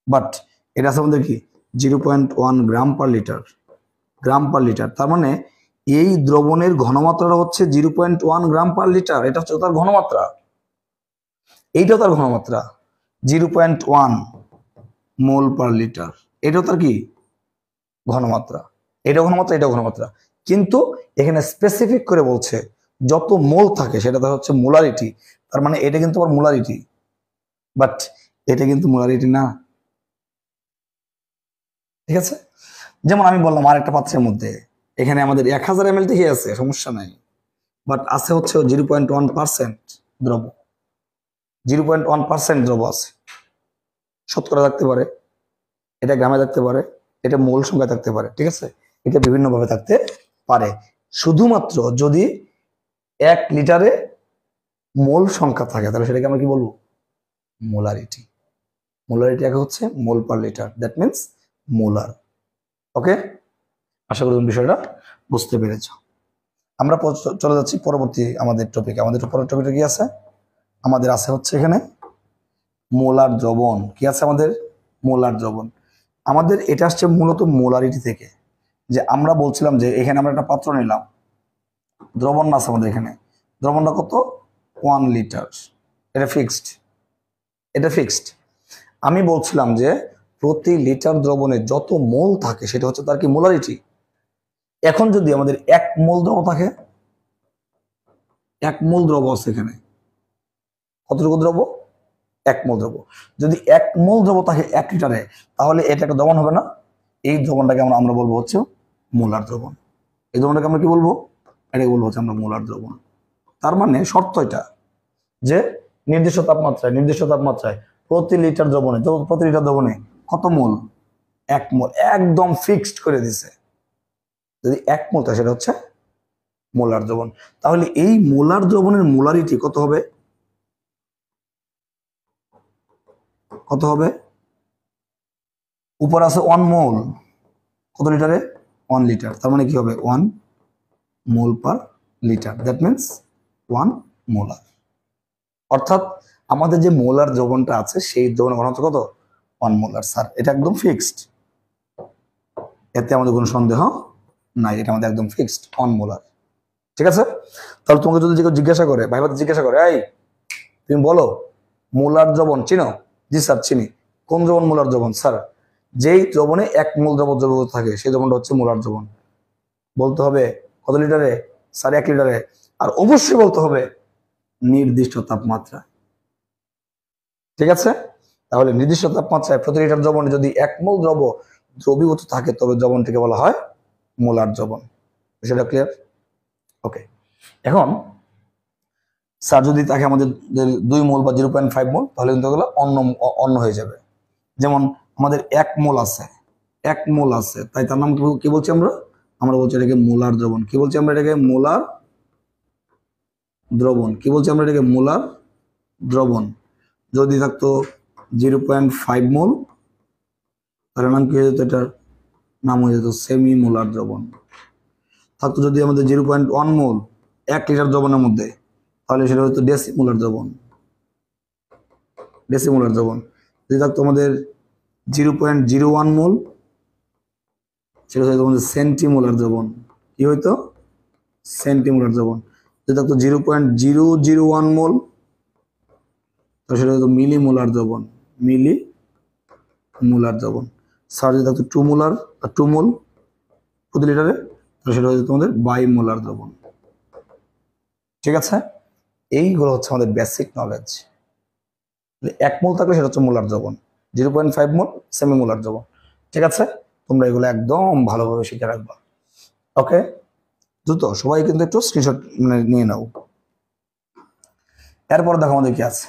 বাট এটা আছে আমাদের কি 0.1 গ্রাম পার লিটার। তার মানে এই দ্রবণের ঘনমাত্রা হচ্ছে 0.1 গ্রাম পার লিটার, এটা হচ্ছে তার ঘনমাত্রা, এইটাও তার ঘনমাত্রা 0.1 মোল পার লিটার, এটাও তার কি ঘনমাত্রা, এটাও ঘনমাত্রা, এটাও ঘনমাত্রা। কিন্তু এখানে স্পেসিফিক করে বলছে যত মোল থাকে সেটা তার হচ্ছে মোলারিটি, তার মানে এটা কিন্তু আবার মোলারিটি, বাট এটা কিন্তু মোলারিটি না, ঠিক আছে। যেমন আমি বললাম আর একটা পাত্রের মধ্যে এখানে আমাদের 1000 ml থেকে আছে, সমস্যা নাই, বাট আছে হচ্ছে 0.1% দ্রব, 0.1% দ্রব আছে, শতকরা থাকতে পারে, এটা গ্রামে থাকতে পারে, এটা মোল সংখ্যা থাকতে পারে, ঠিক আছে, এটা বিভিন্ন ভাবে থাকতে পারে। শুধুমাত্র যদি 1 লিটারে মোল সংখ্যা থাকে তাহলে সেটাকে আমরা কি বলবো, মোলারিটি। মোলারিটি একে হচ্ছে mole per litre, that means molar. Okay, আশা করি তুমি বিষয়টা বুঝতে পেরেছ। আমরা চলে যাচ্ছি পরবর্তী আমাদের টপিকে। আমাদের পরের টপিকটা কি আছে, আমাদের আছে হচ্ছে এখানে মোলার দ্রবণ। কি আছে আমাদের, মোলার দ্রবণ। আমাদের এটা আসছে মূলত মোলারিটি থেকে, যে আমরা বলছিলাম যে এখানে আমরা একটা পাত্র নিলাম, দ্রবণ আছে আমাদের এখানে, দ্রবণটা কত 1 লিটার, এটা ফিক্সড, এটা ফিক্সড। আমি বলছিলাম যে প্রতি লিটার দ্রবণে যত মোল থাকে সেটা হচ্ছে তার কি মোলারিটি। এখন যদি আমাদের 1 মোল দ্রব থাকে, 1 মোল দ্রব আছে এখানে, কতটুকু দ্রব, 1 মোল দ্রব, যদি 1 মোল দ্রব থাকে 1 লিটারে, তাহলে এটা একটা দ্রবণ হবে না, এই দ্রবণটাকে আমরা বলবো হচ্ছে মোলার দ্রবণ। এই দ্রবণটাকে আমরা কি বলবো, এটাকে বলবো হচ্ছে আমরা মোলার দ্রবণ। তার মানে শর্ত এটা যে নির্দিষ্ট তাপমাত্রায় প্রতি লিটার দ্রবণে, প্রতি লিটার দ্রবণে কত মোল, 1 মোল, একদম ফিক্সড করে দিছে। যদি 1 মোল থাকে সেটা হচ্ছে মোলার দ্রবণ। তাহলে এই মোলার দ্রবণের মোলারিটি কত হবে, কত হবে, উপর আছে 1 মোল, কত লিটারে 1 লিটার, তার মানে কি হবে 1 mole per litre, that means 1 molar. অর্থাৎ আমাদের যে মোলার দ্রবণটা আছে সেই দ্রবণের ঘনত্ব কত 1 মোলার। স্যার এটা একদম ফিক্সড, এতে আমাদের কোনো সন্দেহ নাই, এটা আমাদের একদম ফিক্সড 1 মোলার, ঠিক আছে। তাহলে তোমাকে যদি জিজ্ঞাসা করে, ভাইবা জিজ্ঞাসা করে, এই তুমি বলো মোলার দ্রবণ চিনো, জি স্যার চিনি। কোন দ্রবণ মোলার দ্রবণ, স্যার যেই দ্রবণে 1 মোল দ্রবণ থাকে সেই দ্রবণটা হচ্ছে মোলার দ্রবণ। বলতে হবে কত লিটারে, স্যার 1 লিটারে, আর অবশ্যই বলতে হবে নির্দিষ্ট তাপমাত্রা, ঠিক আছে। তাহলে নির্দিষ্ট তাপমাত্রায় প্রতি লিটার দ্রবণে যদি 1 মোল দ্রবীভূত থাকে তবে দ্রবণটিকে বলা হয় মোলার দ্রবণ। সেটা ক্লিয়ার? ওকে, এখন স্যার যদি তাকে আমাদের 2 মোল বা 0.5 মোল, তাহলে কিন্তু এগুলো অন্য হয়ে যাবে। যেমন আমাদের 1 মোল আছে, 1 মোল আছে, তাই তার নাম কি বলছি আমরা বলছি এটাকে মোলার দ্রবণ। কি বলছি আমরা এটাকে, মোলার দ্রবণ। কি বলছি আমরা এটাকে, মোলার দ্রবণ। যদি থাকতো 0.5 মোল, তার নাম কি হয়ে যেত, এটার নাম হয়ে যেত সেমি মোলার দ্রবণ। থাকতো যদি আমাদের 0.1 মোল 1 লিটার দ্রবণের মধ্যে, তাহলে সেটা হতো ডেসিমোলার দ্রবণ, ডেসিমোলার দ্রবণ। যদি থাকতো আমাদের 0.01 মোল, সেটা হয়তো আমাদের সেন্টিমোলার দ্রবণ। কি হইতো, সেন্টিমোলার দ্রবণ। যদি থাকতো 0.001 মোল, তো সেটা হতো মিলিমোলার দ্রবণ, মিলিমোলার দ্রবণ। স্যার যদি থাকতো 2 মোলার বা 2 মোল প্রতি লিটারে, তো সেটা হচ্ছে তোমাদের বাইমোলার দ্রবণ, ঠিক আছে। এইগুলো হচ্ছে আমাদের বেসিক নলেজ। 1 মোল থাকলে সেটা হচ্ছে মোলার দ্রবণ, 0.5 মোল সেমি মোলার দ্রবণ, ঠিক আছে। তোমরা এগুলো একদম ভালোভাবে শিখে রাখবা। ওকে, দ্রুত সবাই কিন্তু একটু স্ক্রিনশট নিয়ে নাও। এরপর দেখো আমাদের কি আছে,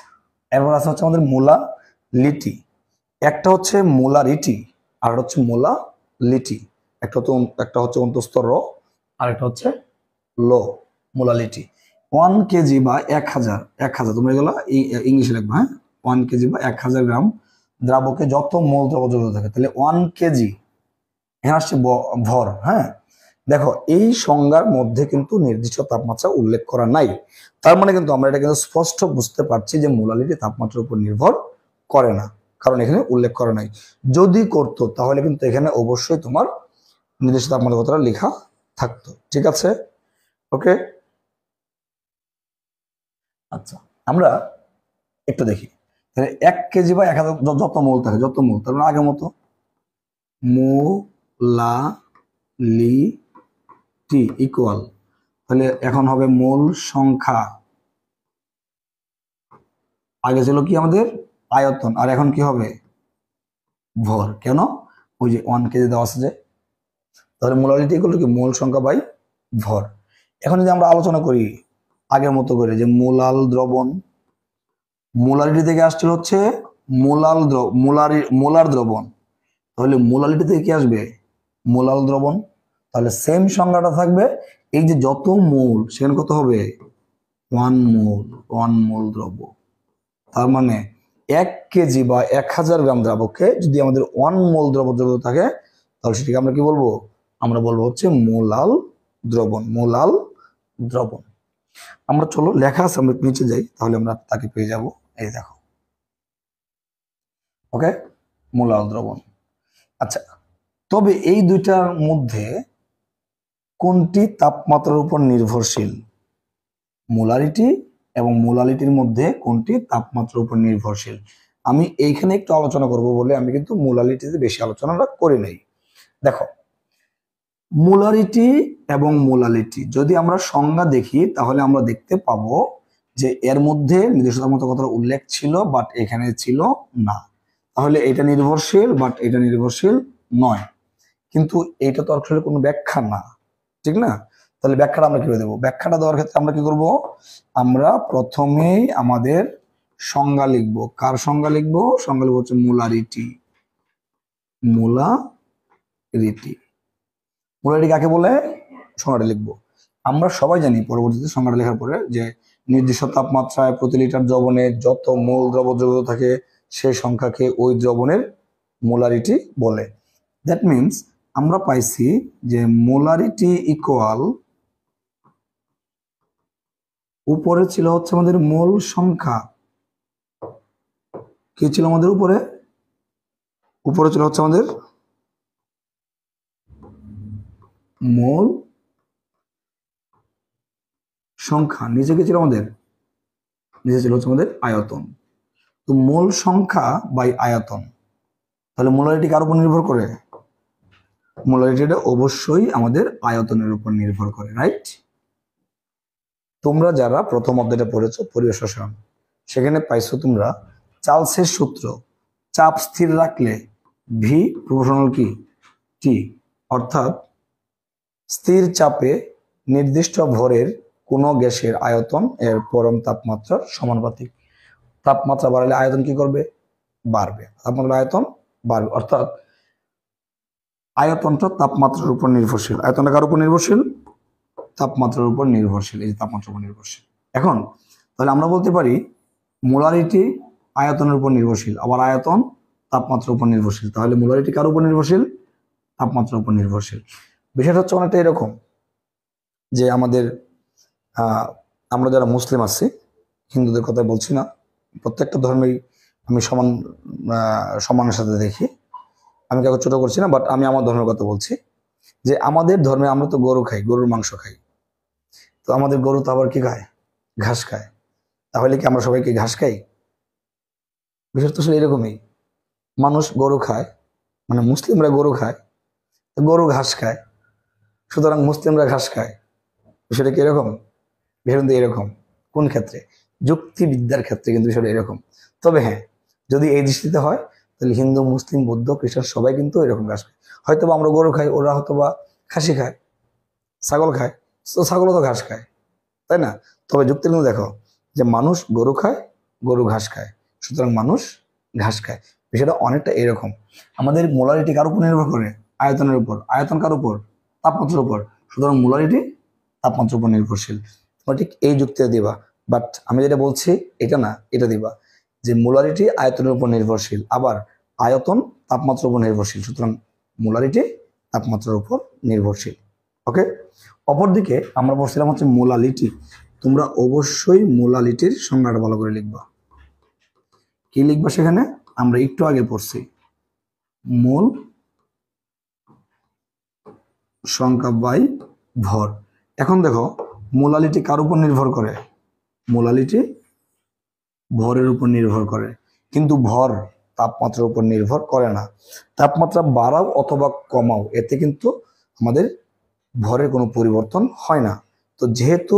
এরপর আছে হচ্ছে আমাদের মোলালিটি। একটা হচ্ছে মোলারিটি আর হচ্ছে মোলালিটি। একটা হচ্ছে অন্তঃস্থ র আর একটা হচ্ছে লো, মোলালিটি। 1 কেজি বা 1000 তোমরা এগুলো ইংলিশে লিখবা, হ্যাঁ। 1 কেজি বা 1000 গ্রাম দ্রাবকে যত মোল দ্রব যুক্ত থাকে, তাহলে 1 কেজি এখানে আসছে ভর, হ্যাঁ। দেখো এই সংজ্ঞার মধ্যে কিন্তু নির্দিষ্ট তাপমাত্রা উল্লেখ করা নাই, তার মানে কিন্তু আমরা এটা কিন্তু স্পষ্ট বুঝতে পারছি যে মোলালিটি তাপমাত্রার উপর নির্ভর করে না, কারণ এখানে উল্লেখ করা নাই। যদি করতো তাহলে কিন্তু এখানে অবশ্যই তোমার নির্দিষ্ট তাপমাত্রা কতটা লেখা থাকতো। ঠিক আছে, ওকে। আচ্ছা, আমরা একটু দেখি তাহলে 1 কেজি বা 1000 যত মোল থাকে, যত মোল তার আগের মতো মোলালিটি ইকুয়াল, তাহলে এখন হবে মোল সংখ্যা। আগে ছিল কি আমাদের আয়তন, আর এখন কি হবে ভর। কেন? ওই যে 1 কেজি দেওয়া আছে যে, তাহলে মোলালিটি ইকুয়াল কি মোল সংখ্যা বাই ভর। এখন যদি আমরা আলোচনা করি আগের মতো করে যে মোলাল দ্রবণ, মোলারিটি থেকে আসছিল হচ্ছে মোলার দ্রবণ, তাহলে মোলালিটি থেকে কি আসবে মোলাল দ্রবণ। তাহলে সেম সংখ্যাটা থাকবে, এই যে যত মোল সেখানে কত হবে 1 মোল দ্রব্য। তার মানে 1 কেজি বা 1000 গ্রাম দ্রাবকে যদি আমাদের 1 মোল দ্রব্য থাকে, তাহলে সেটাকে আমরা কি বলবো, আমরা বলবো হচ্ছে মোলাল দ্রবণ। মোলাল দ্রবণ। আমরা চলো লেখা আছে, আমরা নিচে যাই, তাহলে আমরা তাকে পেয়ে যাব। এই দেখো, ওকে, মোলাল দ্রবণ। আচ্ছা, তবে এই দুইটার মধ্যে কোনটি তাপমাত্রার উপর নির্ভরশীল? মোলারিটি এবং মোলালিটির মধ্যে কোনটি তাপমাত্রার উপর নির্ভরশীল? আমি এইখানে একটু আলোচনা করব বলে আমি কিন্তু মোলালিটিতে বেশি আলোচনাটা করি নাই। দেখো, মোলারিটি এবং মোলালিটি যদি আমরা সংজ্ঞা দেখি, তাহলে আমরা দেখতে পাবো যে এর মধ্যে নির্দিষ্ট তাপমাত্রার উল্লেখ ছিল, বাট এখানে ছিল না। তাহলে এটা নির্ভরশীল, বাট এটা নির্ভরশীল নয়। কিন্তু এইটা তো আসলে কোনো ব্যাখ্যা না, ঠিক না? তাহলে ব্যাখ্যাটা আমরা কিভাবে দেবো? ব্যাখ্যাটা দেওয়ার ক্ষেত্রে আমরা কি করব, আমরা প্রথমেই আমাদের সংজ্ঞা লিখব। কার সংজ্ঞা লিখব? সংজ্ঞা লিখব হচ্ছে মোলারিটি। মোলারিটি, মোলারিটি কাকে বলে সংজ্ঞাটা লিখবো। আমরা সবাই জানি পরবর্তীতে সংজ্ঞাটা লেখার পরে যে নির্দিষ্ট তাপমাত্রায় প্রতি লিটার দ্রবণে যত মোল দ্রব্য থাকে সেই সংখ্যাকে ওই দ্রবণের মোলারিটি বলে। দ্যাট মিনস আমরা পাইছি যে মোলারিটি ইকুয়াল, উপরে ছিল হচ্ছে আমাদের মোল সংখ্যা। কি ছিল আমাদের উপরে? উপরে ছিল হচ্ছে আমাদের মোল সংখ্যা, নিচে কি ছিল আমাদের? নিচে ছিল হচ্ছে আমাদের আয়তন। তো মোল সংখ্যা বাই আয়তন, তাহলে মোলারিটি কার উপর নির্ভর করে? মোলারিটিটা অবশ্যই আমাদের আয়তনের উপর নির্ভর করে, রাইট? তোমরা যারা প্রথম অধ্যায়টা পড়েছো পরিবেশ রসায়ন, সেখানে পাইছো তোমরা চার্লসের সূত্র, চাপ স্থির রাখলে ভি প্রপোর্শনাল কি টি, অর্থাৎ স্থির চাপে নির্দিষ্ট ভরের কোনো গ্যাসের আয়তন এর পরম তাপমাত্রার সমানুপাতিক। তাপমাত্রা বাড়লে আয়তন কি করবে? বাড়বে। তাপমাত্রা আয়তন বাড়বে, অর্থাৎ আয়তনটা তাপমাত্রার উপর নির্ভরশীল। আয়তনটা কার উপর নির্ভরশীল? তাপমাত্রার উপর নির্ভরশীল। এই যে তাপমাত্রার উপর নির্ভরশীল। এখন তাহলে আমরা বলতে পারি মোলারিটি আয়তনের উপর নির্ভরশীল, আবার আয়তন তাপমাত্রার উপর নির্ভরশীল। তাহলে মোলারিটি কার উপর নির্ভরশীল? তাপমাত্রার উপর নির্ভরশীল। বিষয়টা হচ্ছে অনেকটা এরকম যে আমাদের আমরা যারা মুসলিম আছি, হিন্দুদের কথা বলছি না, প্রত্যেকটা ধর্মেই আমি সম্মানের সাথে দেখি, আমি কাউকে ছোট করছি না, বাট আমি আমার ধর্মের কথা বলছি। যে আমাদের ধর্মে আমরা তো গরু খাই, গরুর মাংস খাই। তো আমাদের গরু তো আবার কি খায়? ঘাস খায়। তাহলে কি আমরা সবাইকে ঘাস খাই? বিষয় তো এরকমই, মানুষ গরু খায়, মানে মুসলিমরা গরু খায়, গরু ঘাস খায়, সুতরাং মুসলিমরা ঘাস খায়। বিষয়টা কি এরকম? বিষয়টা কিন্তু এরকম। কোন ক্ষেত্রে? যুক্তিবিদ্যার ক্ষেত্রে কিন্তু বিষয়টা এরকম। তবে হ্যাঁ, যদি এই দৃষ্টিতে হয়, তাহলে হিন্দু, মুসলিম, বৌদ্ধ, খ্রিস্টান সবাই কিন্তু এরকম ঘাস খায়। হয়তো বা আমরা গরু খাই, ওরা হয়তো বা খাসি খায়, ছাগল খায়, তো ছাগলও তো ঘাস খায়, তাই না? তবে যুক্তি কিন্তু দেখো যে মানুষ গরু খায়, গরু ঘাস খায়, সুতরাং মানুষ ঘাস খায়। বিষয়টা অনেকটা এরকম। আমাদের মোলারিটি কার উপর নির্ভর করে? আয়তনের উপর। আয়তন কার উপর? তাপমাত্রার উপর। সুতরাং মোলারিটি তাপমাত্রার উপর নির্ভরশীল। তোমরা ঠিক এই যুক্তিটা দিবা, বাট আমি যেটা বলছি এটা না, এটা দিবা যে মোলারিটি আয়তনের উপর নির্ভরশীল, আবার আয়তন তাপমাত্রার উপর নির্ভরশীল, সুতরাং মোলারিটি তাপমাত্রার উপর নির্ভরশীল। ওকে। অপরদিকে আমরা বলছিলাম হচ্ছে মোলালিটি। তোমরা অবশ্যই মোলালিটির সংজ্ঞাটা ভালো করে লিখবা। কি লিখবা সেখানে? আমরা একটু আগে পড়ছি মোল সংখ্যা বাই ভর। এখন দেখো মোলালিটি কার উপর নির্ভর করে? মোলালিটি ভরের উপর নির্ভর করে, কিন্তু ভর তাপমাত্রার উপর নির্ভর করে না। তাপমাত্রা বাড়াও অথবা কমাও এতে কিন্তু আমাদের ভরের কোনো পরিবর্তন হয় না। তো যেহেতু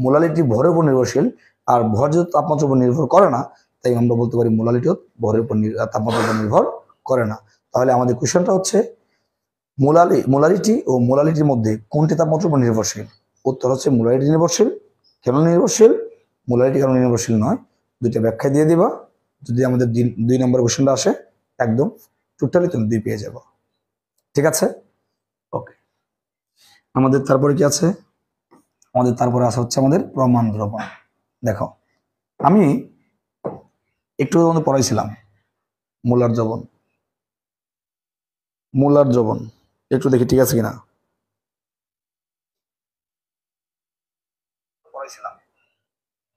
মোলালিটি ভরের উপর নির্ভরশীল আর ভর যেহেতু তাপমাত্রার উপর নির্ভর করে না, তাই আমরা বলতে পারি মোলালিটিও ভরের উপর তাপমাত্রার উপর নির্ভর করে না। তাহলে আমাদের কোয়েশ্চনটা হচ্ছে মোলারিটি ও মোলালিটির মধ্যে কোনটি তাপমাত্রার উপর নির্ভরশীল? উত্তর হচ্ছে মোলারিটি নির্ভরশীল। কেন নির্ভরশীল? মোলারিটি কারণ নির্ভরশীল নয়। দুইটা ব্যাখ্যা দিয়ে দিবা। যদি আমাদের 2 নম্বর কোয়েশ্চনটা আসে একদম টোটালি তুমি 2 পেয়ে যাবো। ঠিক আছে, ওকে। আমাদের তারপরে কি আছে? আমাদের তারপরে আসা হচ্ছে আমাদের প্রমাণ দ্রবণ। দেখো আমি একটু পড়াইছিলাম মোলার দ্রবণ, মোলার দ্রবণ একটু দেখি ঠিক আছে কিনা। পড়াইছিলাম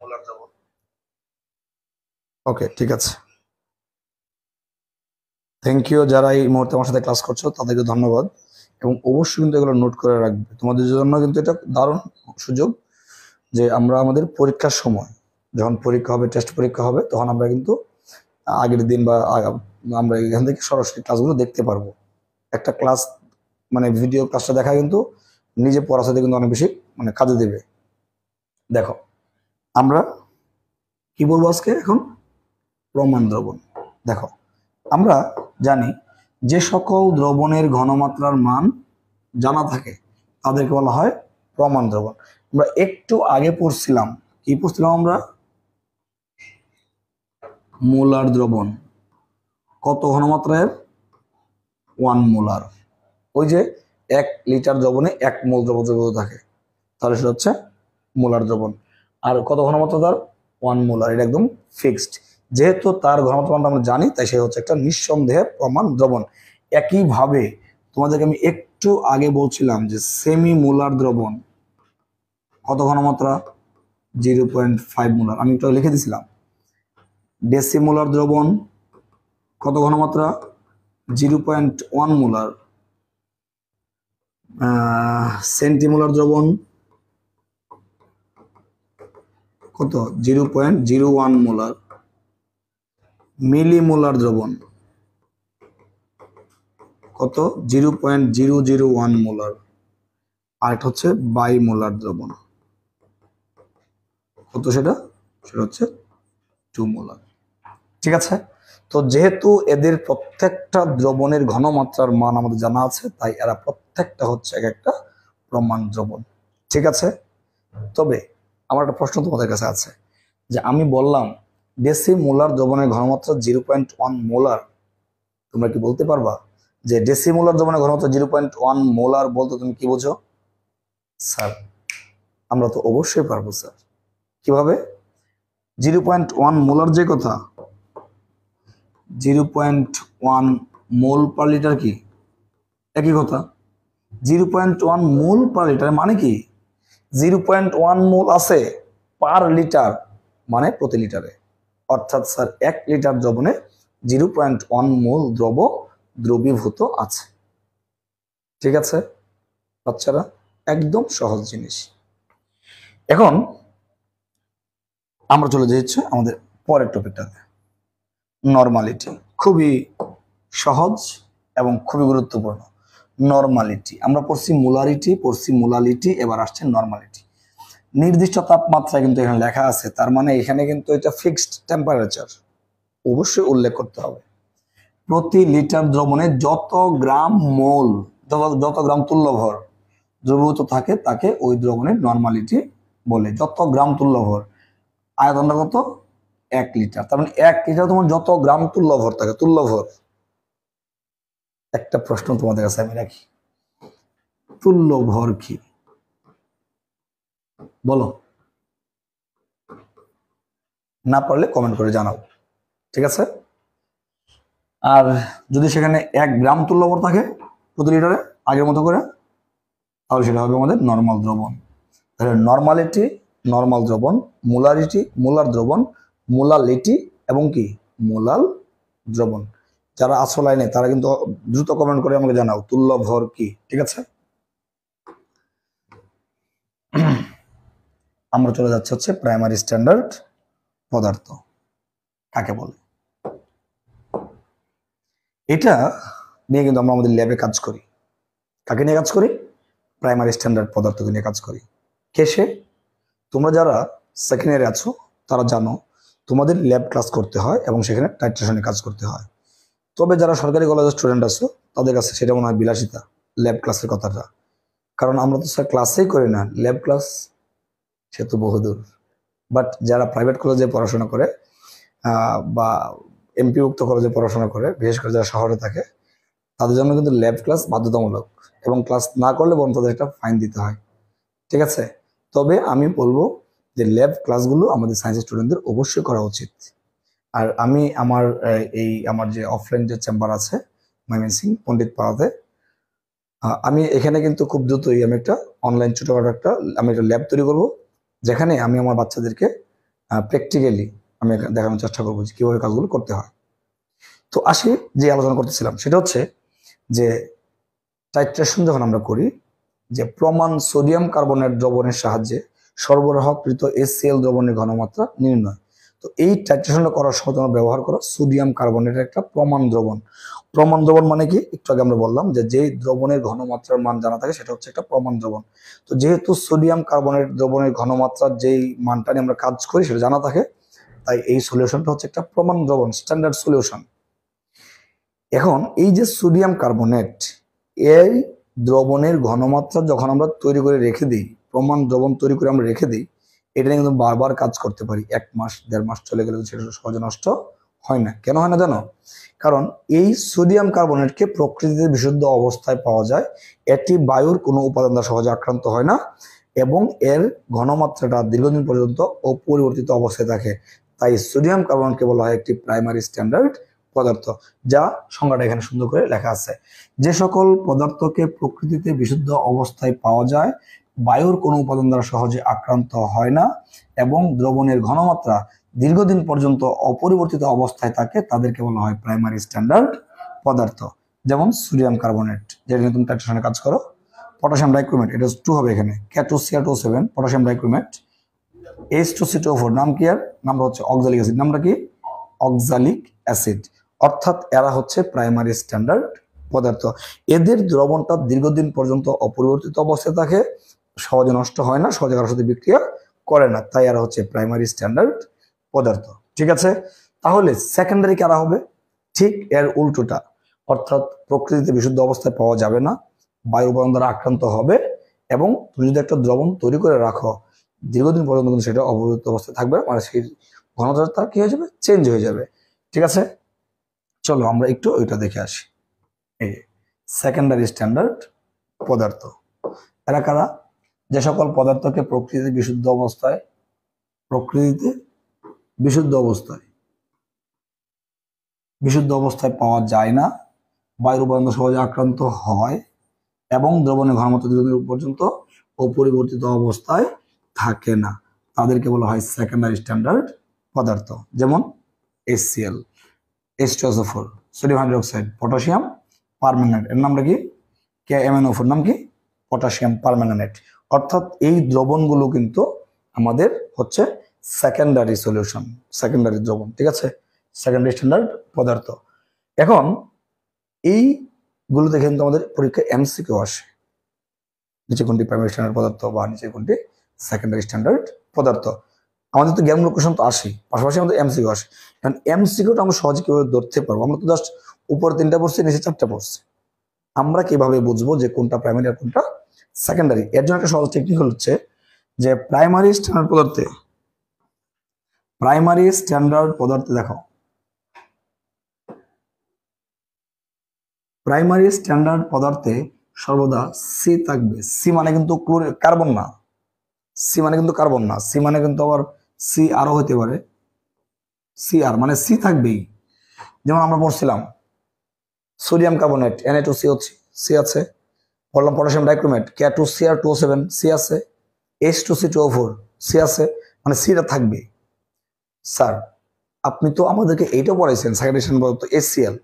মোলার দ্রবণ, ওকে ঠিক আছে। থ্যাংক ইউ যারা এই মুহূর্তে আমার সাথে ক্লাস করছো তাদেরকে ধন্যবাদ, এবং অবশ্যই কিন্তু এগুলো নোট করে রাখবে। তোমাদের জন্য কিন্তু এটা দারুণ সুযোগ যে আমরা আমাদের পরীক্ষার সময় যখন পরীক্ষা হবে, টেস্ট পরীক্ষা হবে, তখন আমরা কিন্তু আগের দিন বা আমরা এখান থেকে সরাসরি ক্লাসগুলো দেখতে পারবো। একটা ক্লাস মানে ভিডিও ক্লাসটা দেখা কিন্তু নিজে পড়ার সাথে কিন্তু অনেক বেশি মানে কাজে দেবে। দেখো আমরা কি বলবো আজকে এখন? প্রমাণ দ্রবণ। দেখো আমরা জানি যে সকল দ্রবণের ঘনমাত্রার মান জানা থাকে তাদেরকে বলা হয় প্রমাণ দ্রবণ। আমরা একটু আগে পড়ছিলাম, কি পড়ছিলাম আমরা? মোলার দ্রবণ কত ঘনমাত্রার? 1 মোলার। ওই যে 1 লিটার দ্রবণে 1 মোল দ্রবণ থাকে, তাহলে সেটা হচ্ছে মোলার দ্রবণ। আর কত ঘনমাত্রা তার? 1 মোলার। এটা একদম ফিক্সড। যেহেতু তার ঘনমাত্রা আমরা জানি, তাই সে হচ্ছে একটা নিঃসন্দেহে প্রমাণ দ্রবণ। একইভাবে তোমাদেরকে আমি একটু আগে বলছিলাম যে সেমি মোলার দ্রবণ কত ঘনমাত্রা? 0.5 মোলার। আমি একটু লিখে দিছিলাম। ডেসিমোলার দ্রবণ কত ঘনমাত্রা? 0.1 মোলার। সেন্টিমোলার দ্রবণ কত? 0.01 মোলার। মিলিমোলার দ্রবণ কত? 0.001 মোলার। আর এটা হচ্ছে বাইমোলার দ্রবণ কত? সেটা হচ্ছে 2 মোলার। ঠিক আছে, তো যেহেতু এদের প্রত্যেকটা দ্রবণের ঘনমাত্রার মান আমাদের জানা আছে, তাই এরা প্রত্যেকটা হচ্ছে এক একটা প্রমাণ দ্রবণ। ঠিক আছে, তবে আমার একটা প্রশ্ন তোমাদের কাছে আছে যে আমি বললাম ডেসিমোলার দ্রবণের ঘনমাত্রা 0.1 মোলার। তোমরা কি বলতে পারবা যে ডেসিমোলার দ্রবণের ঘনমাত্রা 0.1 মোলার বলতে তুমি কি বোঝো? স্যার আমরা তো অবশ্যই পারবো স্যার। কিভাবে? 0.1 মোলার যে কথা, 0.1 মোল পার লিটার কি একই কথা। 0.1 মোল পার লিটার মানে কি? 0.1 মোল আছে পার লিটার মানে প্রতি লিটারে, অর্থাৎ স্যার 1 লিটার দ্রবণে 0.1 মোল দ্রবীভূত আছে। ঠিক আছে বাচ্চারা, একদম সহজ জিনিস। এখন আমরা চলে যাচ্ছি আমাদের পরের টপিকটাতে, নরমালিটি। খুবই সহজ এবং খুবই গুরুত্বপূর্ণ। নরমালিটি আমরা পড়ছি মোলারিটি, পড়ছি মোলালিটি, এবার আসছে নরমালিটি। নির্দিষ্ট তাপমাত্রা কিন্তু এখানে লেখা আছে, তার মানে এখানে কিন্তু এটা ফিক্সড টেম্পারেচার অবশ্যই উল্লেখ করতে হবে। প্রতি লিটার দ্রবণে যত গ্রাম মোল, যত গ্রাম তুল্যভর দ্রবীভূত থাকে তাকে ওই দ্রবণের নরমালিটি বলে। যত গ্রাম তুল্যভর, আয়তনটা কত? 1 লিটার। তার মানে 1 লিটার তোমার যত গ্রাম তুল্যভর থাকে, তুল্যভর। একটা প্রশ্ন তোমাদের কাছে আমি রাখি, তুল্যভর কি বলো? না পারলে কমেন্ট করে জানাও। ঠিক আছে, আর যদি সেখানে 1 গ্রাম তুল্যভর থাকে প্রতি লিটারে আগের মতো করে, তাহলে সেটা হবে আমাদের নর্মাল দ্রবণ। তাহলে নরমালিটি নর্মাল দ্রবণ, মোলারিটি মোলার দ্রবণ, মোলালিটি এবং কি মোলাল দ্রবণ। যারা আসল লাইনে তারা কিন্তু দ্রুত কমেন্ট করে আমাকে জানাও তুল্যভর কি। ঠিক আছে, আমরা চলে যাচ্ছি হচ্ছে প্রাইমারি স্ট্যান্ডার্ড পদার্থ কাকে বলে। এটা নিয়ে কিন্তু আমরা আমাদের ল্যাবে কাজ করি। কাকে নিয়ে কাজ করি? প্রাইমারি স্ট্যান্ডার্ড পদার্থকে নিয়ে কাজ করি। কে সে? তোমরা যারা সেকেন্ড ইয়ারে আছো তারা জানো তোমাদের ল্যাব ক্লাস করতে হয় এবং সেখানে টাইট্রেশনে কাজ করতে হয়। তবে যারা সরকারি কলেজের স্টুডেন্ট আছো তাদের কাছে সেটা মনে হয় বিলাসিতা, ল্যাব ক্লাসের কথাটা। কারণ আমরা তো স্যার ক্লাসেই করি না, ল্যাব ক্লাস সে তো বহুদূর। বাট যারা প্রাইভেট কলেজে পড়াশোনা করে বা এমপিভুক্ত কলেজে পড়াশোনা করে, বিশেষ করে যারা শহরে থাকে, তাদের জন্য কিন্তু ল্যাব ক্লাস বাধ্যতামূলক এবং ক্লাস না করলে বরং তাদের একটা ফাইন দিতে হয়। ঠিক আছে? তবে আমি বলবো যে ল্যাব ক্লাসগুলো আমাদের সায়েন্স স্টুডেন্টদের অবশ্যই করা উচিত। আর আমি আমার যে অফলাইন যে চেম্বার আছে ময়মনসিংহ পণ্ডিত পাড়াতে, আমি এখানে কিন্তু খুব দ্রুতই আমি একটা অনলাইন ছোটখাটো একটা ল্যাব তৈরি করব, যেখানে আমি আমার বাচ্চাদেরকে প্র্যাকটিক্যালি আমি দেখানোর চেষ্টা করবো যে কীভাবে কাজগুলো করতে হয়। তো আসি যে আলোচনা করতেছিলাম সেটা হচ্ছে যে টাইট্রেশন যখন আমরা করি, যে প্রমাণ সোডিয়াম কার্বনেট দ্রবণের সাহায্যে সরবরাহকৃত HCl দ্রবণের ঘনমাত্রা নির্ণয়। তো এই টাইট্রেশনটা করার সময় তোমরা ব্যবহার করো সোডিয়াম কার্বনেটের একটা প্রমাণ দ্রবণ। প্রমাণ দ্রবণ মানে কি? একটু আগে আমরা বললাম যে যেই দ্রবণের ঘনমাত্রার মান জানা থাকে সেটা হচ্ছে একটা প্রমাণ দ্রবণ। তো যেহেতু সোডিয়াম কার্বনেট দ্রবণের ঘনমাত্রার যেই মানটা নিয়ে আমরা কাজ করি সেটা জানা থাকে, তাই এই সলিউশনটা হচ্ছে একটা প্রমাণ দ্রবণ, স্ট্যান্ডার্ড সলিউশন। এখন এই যে সোডিয়াম কার্বনেট, এই দ্রবণের ঘনমাত্রা যখন আমরা তৈরি করে রেখে দিই, প্রমাণ দ্রবণ তৈরি করে আমরা রেখে দিই, এটা নিয়ে কিন্তু বারবার কাজ করতে পারি। 1 মাস 1.5 মাস চলে গেলে সেটা সহজে নষ্ট হয় না। কেন হয় না জানো? কারণ এই সোডিয়াম কার্বনেটকে প্রকৃতিতে বিশুদ্ধ অবস্থায় পাওয়া যায়। এটি বায়ুর কোনো উপাদান দ্বারা সহজে আক্রান্ত হয় না এবং এর ঘনমাত্রাটা দীর্ঘদিন পর্যন্ত অপরিবর্তিত অবস্থায় থাকে। তাই সোডিয়াম কার্বনেটকে বলা হয় একটি প্রাইমারি স্ট্যান্ডার্ড পদার্থ, যা সংজ্ঞাটা এখানে সুন্দর করে লেখা আছে। যে সকল পদার্থকে প্রকৃতিতে বিশুদ্ধ অবস্থায় পাওয়া যায়, বায়ুর কোনো উপাদান দ্বারা সহজে আক্রান্ত হয় না এবং দ্রবণের ঘনমাত্রা দীর্ঘদিন পর্যন্ত অপরিবর্তিত অবস্থায় থাকে, তাদেরকে বলা হয় প্রাইমারি স্ট্যান্ডার্ড পদার্থ। যেমন সোডিয়াম কার্বনেট, যেটা নিয়ে তুমি টাইট্রেশনে কাজ করো। পটাশিয়াম ডাইক্রোমেট, এটা 2 হবে এখানে, K2Cr2O7 পটাশিয়াম ডাইক্রোমেট। H2C2O4 নাম কি? আর নামটা হচ্ছে অক্সালিক অ্যাসিড। নামটা কি? Oxalic acid. অর্থাৎ এরা হচ্ছে প্রাইমারি স্ট্যান্ডার্ড পদার্থ। এদের দ্রবণটা দীর্ঘদিন পর্যন্ত অপরিবর্তিত অবস্থায় থাকে, সহজে নষ্ট হয় না, সহজে কারোর সাথে বিক্রিয়া করে না, তাই এরা হচ্ছে প্রাইমারি স্ট্যান্ডার্ড পদার্থ। ঠিক আছে? তাহলে সেকেন্ডারি কারা হবে? ঠিক এর উল্টোটা, অর্থাৎ প্রকৃতিতে বিশুদ্ধ অবস্থায় পাওয়া যাবে না, বায়ু উপাদান দ্বারা আক্রান্ত হবে এবং তুমি যদি একটা দ্রবণ তৈরি করে রাখো দীর্ঘদিন পর্যন্ত কিন্তু সেটা অপরিবর্তিত অবস্থায় থাকবে, মানে সেই ঘনত্বটা কি হয়ে যাবে? চেঞ্জ হয়ে যাবে। ঠিক আছে? চলো আমরা একটু ওইটা দেখে আসি। এই সেকেন্ডারি স্ট্যান্ডার্ড পদার্থ এরা কারা? যে সকল পদার্থকে প্রকৃতিতে বিশুদ্ধ অবস্থায় পাওয়া যায় না, বায়ুর উপাদান সহজে আক্রান্ত হয় এবং দ্রবণের ঘনমাত্রা দীর্ঘদিন পর্যন্ত অপরিবর্তিত অবস্থায় থাকে না, তাদেরকে বলা হয় সেকেন্ডারি স্ট্যান্ডার্ড পদার্থ। যেমন HCl, H2SO4 sodium hydroxide, potassium permanganate, এর নামটা কি? KMnO4 নাম কি? Potassium permanganate. অর্থাৎ এই দ্রবণগুলো কিন্তু আমাদের হচ্ছে সেকেন্ডারি সলিউশন, সেকেন্ডারি দ্রবণ। ঠিক আছে? সেকেন্ডারি স্ট্যান্ডার্ড পদার্থ। এখন এইগুলোতে কিন্তু আমাদের পরীক্ষায় MCQ আসে, নিচে কোনটি প্রাইমারি স্ট্যান্ডার্ড পদার্থ বা নিচে কোনটি সেকেন্ডারি স্ট্যান্ডার্ড পদার্থ। আমাদের তো জ্ঞানমূলক কোশ্চেন তো আসে, পাশাপাশি আমাদের MCQ আসে। কারণ MCQটা আমরা সহজে কিভাবে ধরতে পারবো? আমরা তো জাস্ট উপরে 3টা পড়ছি, নিচে 4টা পড়ছি, আমরা কিভাবে বুঝবো যে কোনটা প্রাইমারি আর কোনটা সেকেন্ডারি? এর জন্য একটা সহজ টেকনিক হচ্ছে যে প্রাইমারি স্ট্যান্ডার্ড পদার্থে দেখো, প্রাইমারি স্ট্যান্ডার্ড পদার্থে সর্বদা সি থাকবে। সি মানে কিন্তু কার্বন না, সি মানে কিন্তু আবার সি আরও হতে পারে, CR মানে সি থাকবেই। যেমন আমরা পড়ছিলাম সোডিয়াম কার্বনেট Na2CO3 সি আছে, বললাম পটাশিয়াম ডাইক্রোমেট K2Cr2O7 সি আছে, H2C2O4 সি আছে, মানে সিটা থাকবে। স্যার আপনি তো আমাদেরকে এইটা পড়াইছেন সেকেন্ডারি পদার্থ HCl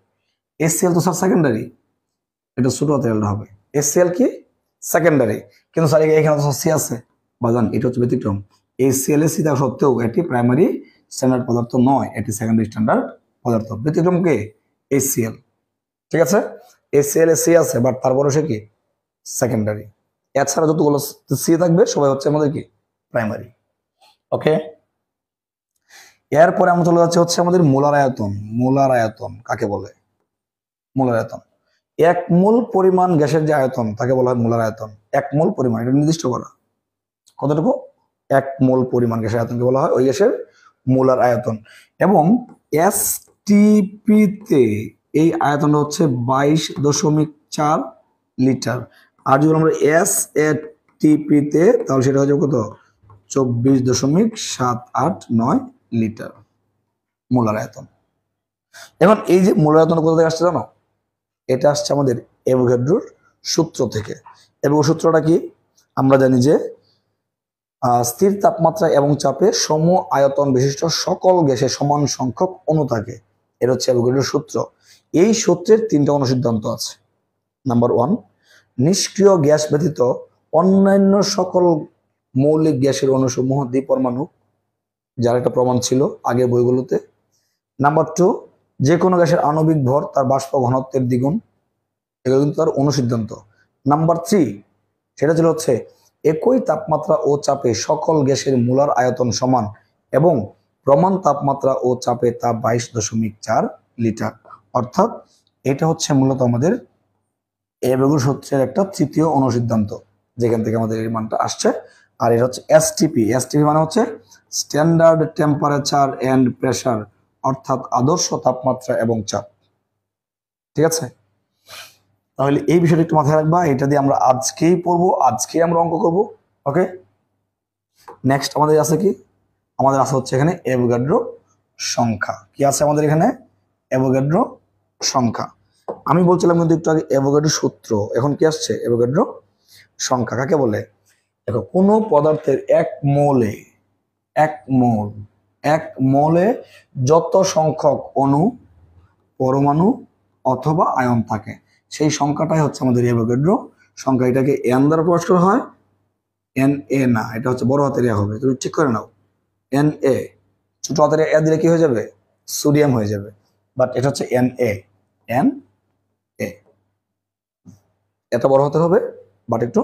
তো স্যার সেকেন্ডারি, এটা ছোট হাতের হবে। HCl কি? সেকেন্ডারি। কিন্তু স্যার এখানে তো সি আছে, বাজান এটা হচ্ছে ব্যতিক্রম। HCl থাকা সত্ত্বেও এটি প্রাইমারি স্ট্যান্ডার্ড পদার্থ নয়, এটি সেকেন্ডারি স্ট্যান্ডার্ড পদার্থ। ব্যতিক্রম কে? HCl। ঠিক আছে, HCl সি আছে, বাট তারপরে সে কি সেকেন্ডারি। এছাড়া যতগুলো সি থাকবে সবাই হচ্ছে আমাদের কি প্রাইমারি। ওকে, এরপরে আমরা চলে যাচ্ছি হচ্ছে আমাদের মোলার আয়তন। মোলার আয়তন কাকে বলে? মোলার আয়তন, এক মোল পরিমাণ গ্যাসের যে আয়তন তাকে বলা হয় মোলার আয়তন। এক মোল পরিমাণ, এটা নির্দিষ্ট করা কতটুকু? এক মোল পরিমাণ গ্যাসের আয়তনকে বলা হয় ওই গ্যাসের মোলার আয়তন। এবং এসটিপিতে এই আয়তনটা হচ্ছে 22.4 লিটার। আর যদি আমরা SATPতে তাহলে সেটা হচ্ছে কত? 24.789 লিটার মোলার আয়তন। এখন এই যে মোলার আয়তন কোথা থেকে আসছে জানো? এটা আসছে আমাদের অ্যাভোগাড্রোর সূত্র থেকে। এবং সূত্রটা কি? আমরা জানি যে স্থির তাপমাত্রা এবং চাপে সম আয়তন বিশিষ্ট সকল গ্যাসে সমান সংখ্যক অণু থাকে, এর হচ্ছে অ্যাভোগাড্রোর সূত্র। এই সূত্রের তিনটা অনুসিদ্ধান্ত আছে। নাম্বার 1, নিষ্ক্রিয় গ্যাস ব্যতীত অন্যান্য সকল মৌলিক গ্যাসের অণুসমূহ দ্বিপরমাণু, যার একটা প্রমাণ ছিল আগের বইগুলোতে। নাম্বার 2, যে কোনো গ্যাসের আণবিক ভর তার বাষ্প ঘনত্বের দ্বিগুণ, এগুলো কিন্তু তার অনুসিদ্ধান্ত। নাম্বার 3, সেটা ছিল হচ্ছে একই তাপমাত্রা ও চাপে সকল গ্যাসের মোলার আয়তন সমান এবং প্রমাণ তাপমাত্রা ও চাপে তা 22.4 লিটার। অর্থাৎ এটা হচ্ছে মূলত আমাদের অ্যাভোগাড্রো সূত্রের একটা তৃতীয় অনুসিদ্ধান্ত, যেখান থেকে আমাদের এই মানটা আসছে। আর এটা হচ্ছে এসটিপি। এসটিপি মানে হচ্ছে স্ট্যান্ডার্ড টেম্পারেচার এন্ড প্রেসার, অর্থাৎ আদর্শ তাপমাত্রা এবং চাপ। ঠিক আছে, তাহলে এই বিষয়টা একটু মাথায় রাখবা। এটা দিয়ে আমরা আজকেই পড়বো, আজকেই আমরা অঙ্ক করব। ওকে, নেক্সট আমাদের আছে কি? আমাদের আছে হচ্ছে এখানে অ্যাভোগাড্রো সংখ্যা। কি আছে আমাদের এখানে? অ্যাভোগাড্রো সংখ্যা। আমি বলছিলাম কিন্তু একটু আগে অ্যাভোগাড্রো সূত্র, এখন কি আসছে? অ্যাভোগাড্রো সংখ্যা কাকে বলে? দেখো, কোনো পদার্থের এক মোলে যত সংখ্যক অণু, পরমাণু অথবা আয়ন থাকে সেই সংখ্যাটাই হচ্ছে আমাদের অ্যাভোগাড্রো সংখ্যা। এটাকে এন দ্বারা প্রকাশ করা হয়, এন এ না, এটা হচ্ছে বড় হাতের এ হবে, তুমি ঠিক করে নাও। এন এ, ছোট হাতের এ দিলে কি হয়ে যাবে? সোডিয়াম হয়ে যাবে। বাট এটা হচ্ছে এন এ, এন এ, এত বড় হাতের হবে বাট একটু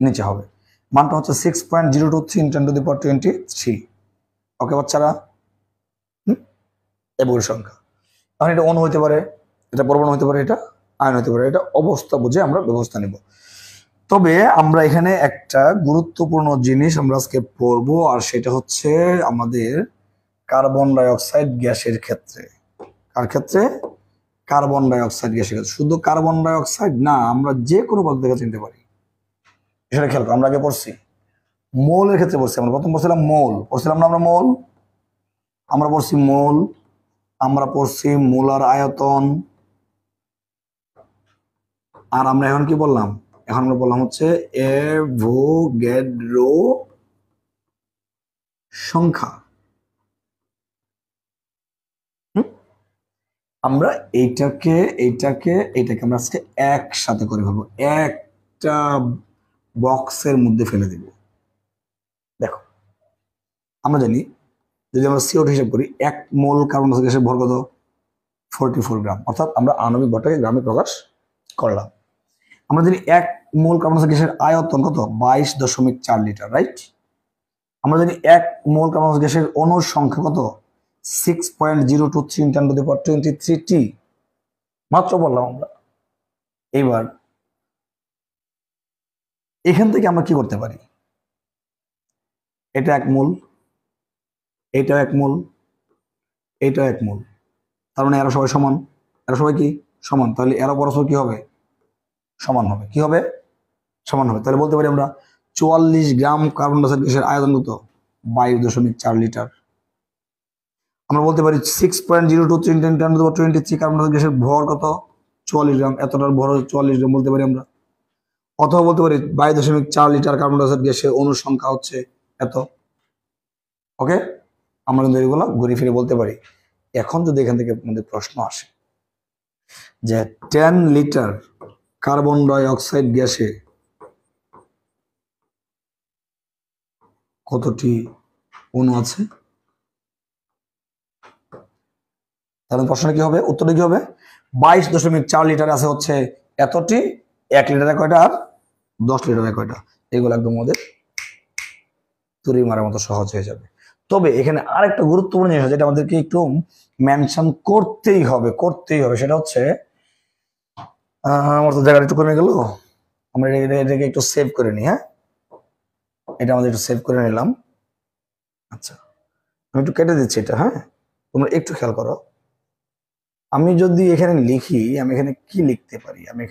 নিচে হবে। মানটা হচ্ছে 6.023 × 10⁻23। ওকে বাচ্চারা, অ্যাভোগাড্রো সংখ্যা। এখন এটা অণু হইতে পারে, এটা পরমাণু হতে পারে, এটা আয়ন হতে পারে, এটা অবস্থা বুঝে আমরা ব্যবস্থা নিব। তবে আমরা এখানে একটা গুরুত্বপূর্ণ জিনিস আমরা আজকে পড়বো, আর সেটা হচ্ছে আমাদের কার্বন ডাই অক্সাইড গ্যাসের ক্ষেত্রে। কার ক্ষেত্রে? কার্বন ডাই অক্সাইড গ্যাসের ক্ষেত্রে। শুধু কার্বন ডাই অক্সাইড না, আমরা যে কোনো পদার্থকে চিনতে পারি। সেটা খেয়াল করো, আমরা আগে পড়ছি মোলের ক্ষেত্রে পড়ছি। আমরা প্রথম পড়ছিলাম মোল, পড়ছিলাম না আমরা মোল? আমরা পড়ছি মোল, আমরা পড়ছি মোলার আয়তন। আর আমরা এখন কি বললাম? এখন আমরা বললাম হচ্ছে অ্যাভোগাড্রো সংখ্যা। আমরা এইটাকে আমরা আজকে একসাথে করে ফেলবো, একটা বক্সের মধ্যে ফেলে দেব। দেখো, আমরা জানি যদি আমরা CO2 হিসাব করি, 1 মোল কার্বন ডাই গ্যাসের ভর কত? 44 গ্রাম। অর্থাৎ আমরা আণবিক ভরটাকে গ্রামে প্রকাশ করলাম। আমরা জানি 1 মোল কার্বন ডাই গ্যাসের আয়তন কত? 22.4 লিটার, রাইট? আমরা জানি 1 মোল কার্বন ডাই গ্যাসের অণুর সংখ্যা কত? 6.023 × 10⁻23 মাত্র বললাম আমরা। এইবার এখান থেকে আমরা কি করতে পারি? এটা 1 মোল, এটা 1 মোল, এটা 1 মোল, তার মানে এরা সবাই সমান। এরা সবাই কি সমান? তাহলে এরা পরস্পর কি হবে? সমান হবে। কি হবে? সমান হবে। তাহলে বলতে পারি আমরা 44 গ্রাম কার্বন ডাই গ্যাসের আয়তন কত? 22.4 লিটার। আমরা বলতে পারি 6.023 × 10⁻23 কার্বন ডাই গ্যাসের ভর কত? 44 গ্রাম। এতটার ভর 44 গ্রাম বলতে পারি আমরা। অথবা বলতে পারি 22.4 লিটার কার্বন ডাই গ্যাসের অণুর সংখ্যা হচ্ছে এত। ওকে, আমরা কিন্তু এগুলো ঘুরে ফিরে বলতে পারি। এখন যদি এখান থেকে আমাদের প্রশ্ন আসে যে 10 লিটার কার্বন ডাই অক্সাইড গ্যাসে কতটি অণু আছে? তাহলে প্রশ্ন কি হবে, উত্তরটা কি হবে? 22.4 লিটার আছে হচ্ছে এতটি, 1 লিটারে কয়টা আর 10 লিটারে কয়টা। এগুলো একদম আমাদের তুড়ি মারার মতো সহজ হয়ে যাবে। তবে এখানে আরেকটা গুরুত্বপূর্ণ জিনিস যেটা আমাদেরকে একটু মেনশন করতেই হবে, সেটা হচ্ছে আমার তো জায়গাটা একটু কমে গেল, আমরা এটাকে একটু সেভ করে নিই। হ্যাঁ, এটা আমাদের একটু সেভ করে নিলাম। আচ্ছা, আমি একটু কেটে দিচ্ছি এটা। হ্যাঁ, তোমরা একটু খেয়াল করো, আমি যদি এখানে লিখি, আমি এখানে কি লিখতে পারি, আমরা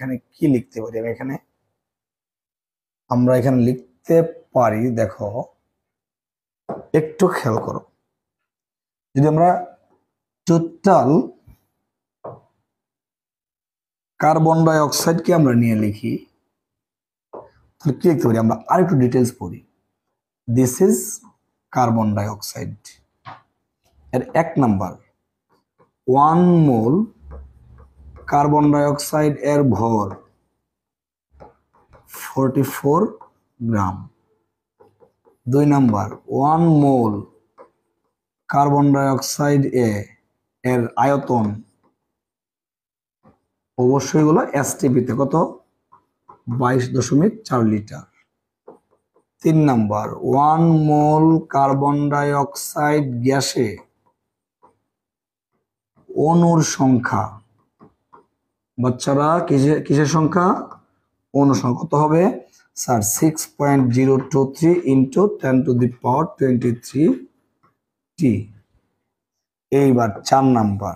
এখানে লিখতে পারি, দেখো একটু খেয়াল করো, যদি আমরা টোটাল কার্বন ডাই অক্সাইডকে আমরা নিয়ে লিখি, তাহলে কি লিখতে পারি, আমরা আরেকটু ডিটেলস পড়ি। This is carbon dioxide, এর 1 number 1 mole carbon dioxide এর ভর 44 গ্রাম। 2 number 1 mole carbon dioxide এর আয়তন অবশ্যই হলো এসটিপিতে কত, 22.4 litre. 3 number 1 mole carbon dioxide গ্যাসে অণুর সংখ্যা, বাচ্চারা কিসের সংখ্যা, অণুর সংখ্যা কত হবে স্যার? 6.023 ইন্টু 10⁻23 টি। এইবার 4 number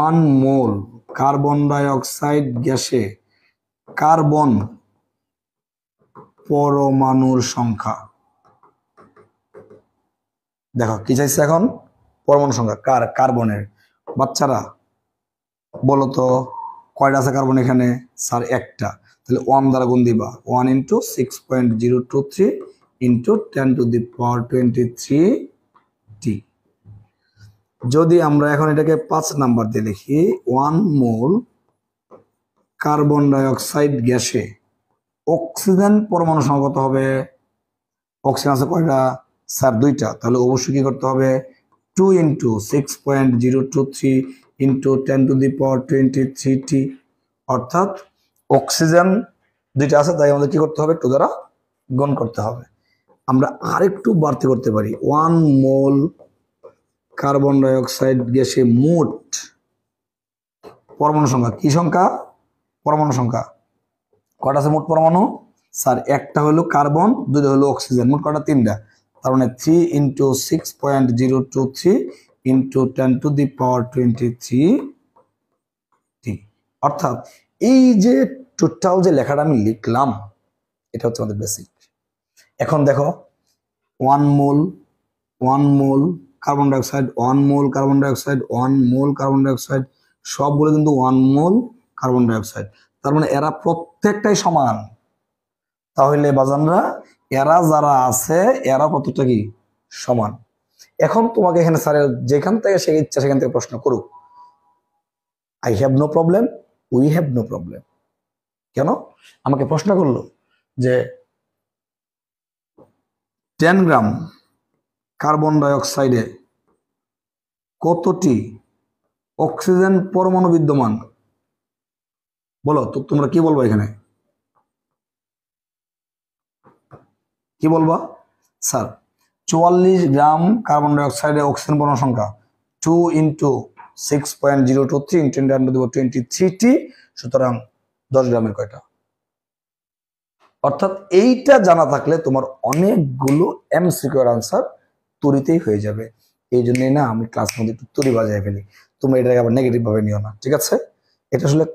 1 mole carbon dioxide গ্যাসে কার্বন পরমাণুর সংখ্যা। দেখো কি চাইছে এখন, পরমাণু সংখ্যা কার্বনের। বাচ্চারা বলো তো কয়টা আছে কার্বন এখানে? স্যার একটা। তাহলে 1 দ্বারা গুণ দিবা, 1 ইন্টু 6.023 ইন্টু 10⁻23 টি। যদি আমরা এখন এটাকে 5 নাম্বার দিয়ে লিখি, 1 মোল কার্বন ডাই অক্সাইড গ্যাসে অক্সিজেন পরমাণু সংখ্যা কত হবে? অক্সিজেন আছে কয়টা স্যার? 2টা। তাহলে অবশ্যই কি করতে হবে, 2 ইন্টু 6.023 ইন্টু 10⁻23 টি, অর্থাৎ অক্সিজেন 2টা আছে, তাই আমাদের কি করতে হবে, 2 দ্বারা গুণ করতে হবে। আমরা আরেকটু বাড়তি করতে পারি, 1 মোল কার্বন ডাই অক্সাইড গ্যাসে মোট পরমাণু সংখ্যা, কি সংখ্যা? পরমাণু সংখ্যা। কয়টা আছে মোট পরমাণু স্যার? একটা হলো কার্বন, 2টা হলো অক্সিজেন, মোট কয়টা? 3টা। তার মানে 3 ইন্টু 6.023 ইন্টু 10⁻23 টি। অর্থাৎ এই যে টোটাল যে লেখাটা আমি লিখলাম, এটা হচ্ছে আমাদের বেসিক। এখন দেখো 1 mole carbon die oxide, 1 mole carbon die oxide, 1 mole carbon die oxide, সবগুলো কিন্তু 1 মোল কার্বন ডাই অক্সাইড। তার মানে এরা প্রত্যেকটাই সমান। তাহলে বাজানরা এরা যারা আছে এরা প্রত্যেকটা কি সমান। এখন তোমাকে এখানে স্যার যেখান থেকে সে ইচ্ছা সেখান থেকে প্রশ্ন করুক, I have no problem, we have no problem. কেন আমাকে প্রশ্ন করলো যে 10 গ্রাম কার্বন ডাই অক্সাইডে কতটি অক্সিজেন পরমাণু বিদ্যমান, বলো তো তোমরা কি বলবো, এখানে কি বলবা? স্যার 44 গ্রাম কার্বন ডাই অক্সাইডে অক্সিজেন পরমাণু সংখ্যা 2 ইন্টু 6.023 ইন্টু 10⁻23 টি, সুতরাং 10 গ্রামের কয়টা? অর্থাৎ এইটা জানা থাকলে তোমার অনেকগুলো এমসিকিউ এর আনসার তুরিতেই হয়ে যাবে। এই জন্যই না আমি ক্লাস মধ্যে একটু তুরি বাজায় ফেলি, তোমরা এটাকে আবার নেগেটিভ ভাবে নিও না, ঠিক আছে? এটা আসলে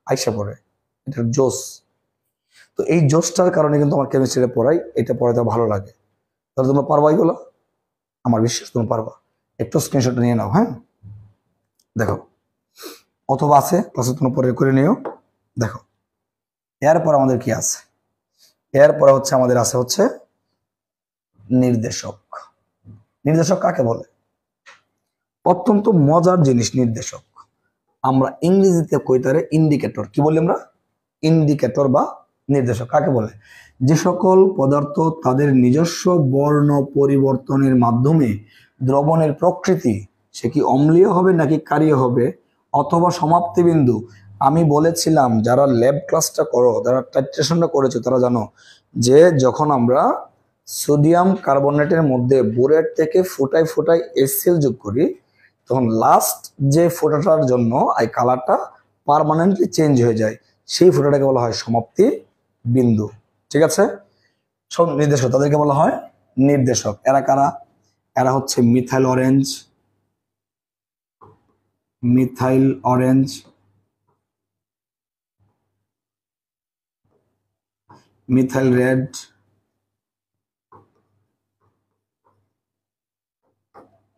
আইসা পড়ে, এটা জোস। তো এই জোসটার কারণে কিন্তু আমার কেমিস্ট্রিটা পড়াই, এটা পড়াতে ভালো লাগে। তাহলে তোমরা পারবা এগুলো, আমার বিশ্বাস তোমরা পারবা। একটু স্ক্রিনশট নিয়ে নাও। হ্যাঁ, দেখো অথবা আছে ক্লাসে তোমরা পরে করে নিও। দেখো এরপর আমাদের কি আছে, এরপরে হচ্ছে আমাদের আছে হচ্ছে নির্দেশক। নির্দেশক কাকে বলে? অত্যন্ত মজার জিনিস নির্দেশক। আমরা ইংরেজিতে কইতারে ইন্ডিকেটর, কি বলি আমরা? ইন্ডিকেটর বা নির্দেশক কাকে বলে? যে সকল পদার্থ তাদের নিজস্ব বর্ণ পরিবর্তনের মাধ্যমে দ্রবণের প্রকৃতি, সে কি অম্লীয় হবে নাকি ক্ষারীয় হবে অথবা সমাপ্তি বিন্দু। আমি বলেছিলাম যারা ল্যাব ক্লাসটা করো, যারা টাইট্রেশনটা করেছো, তারা জানো যে যখন আমরা সোডিয়াম কার্বনেটের মধ্যে বোরেট থেকে ফোটায় ফোটায় HCl যোগ করি, তখন লাস্ট যে ফোটাটার জন্য এই কালারটা পার্মানেন্টলি চেঞ্জ হয়ে যায়, সেই ফোটাটাকে বলা হয় সমাপ্তি বিন্দু। ঠিক আছে, সব নির্দেশক তাদেরকে বলা হয় নির্দেশক। এরা কারা? এরা হচ্ছে methyl orange, methyl orange, methyl red,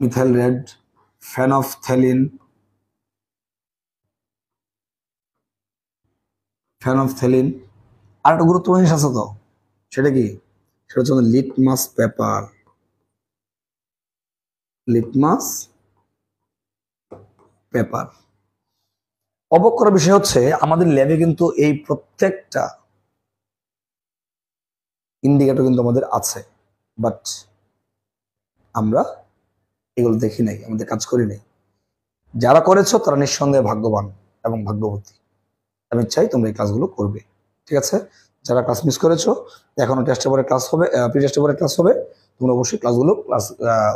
methyl red, phenolphthalein, phenolphthalein. আর একটা গুরুত্বপূর্ণ জিনিস আছে তো, সেটা কি? সেটা হচ্ছে লিটমাস পেপার। Litmus paper. অবাক করার বিষয় হচ্ছে আমাদের ল্যাবে কিন্তু এই প্রত্যেকটা ইন্ডিকেটর কিন্তু আমাদের আছে, বাট আমরা এগুলো দেখি নাই, আমাদের কাজ করি নাই। যারা করেছো তারা নিঃসন্দেহে ভাগ্যবান এবং ভাগ্যবতী। আমি চাই তোমরা এই ক্লাসগুলো করবে। ঠিক আছে, যারা ক্লাস মিস করেছো, এখনো টেস্টের পরে ক্লাস হবে, প্রি টেস্টের পরে ক্লাস হবে, তোমরা অবশ্যই ক্লাসগুলো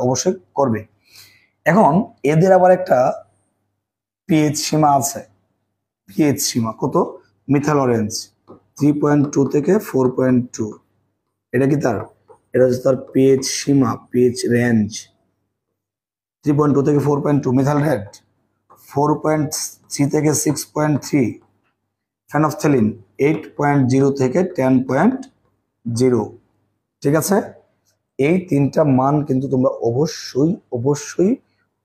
অবশ্যই করবে। এখন এদের আবার একটা পিএইচ সীমা আছে। পিএইচ সীমা কত? মিথাইল অরেঞ্জ 3.2 থেকে 4.2। এটা কি তার? এটা হচ্ছে তার পিএইচ সীমা, পিএইচ রেঞ্জ 3.2 থেকে 4.2। মিথাইল রেড 4.3 থেকে 6.3। ফেনফথ্যালিন 8.0 থেকে 10.0। ঠিক আছে, এই তিনটা মান কিন্তু তোমরা অবশ্যই অবশ্যই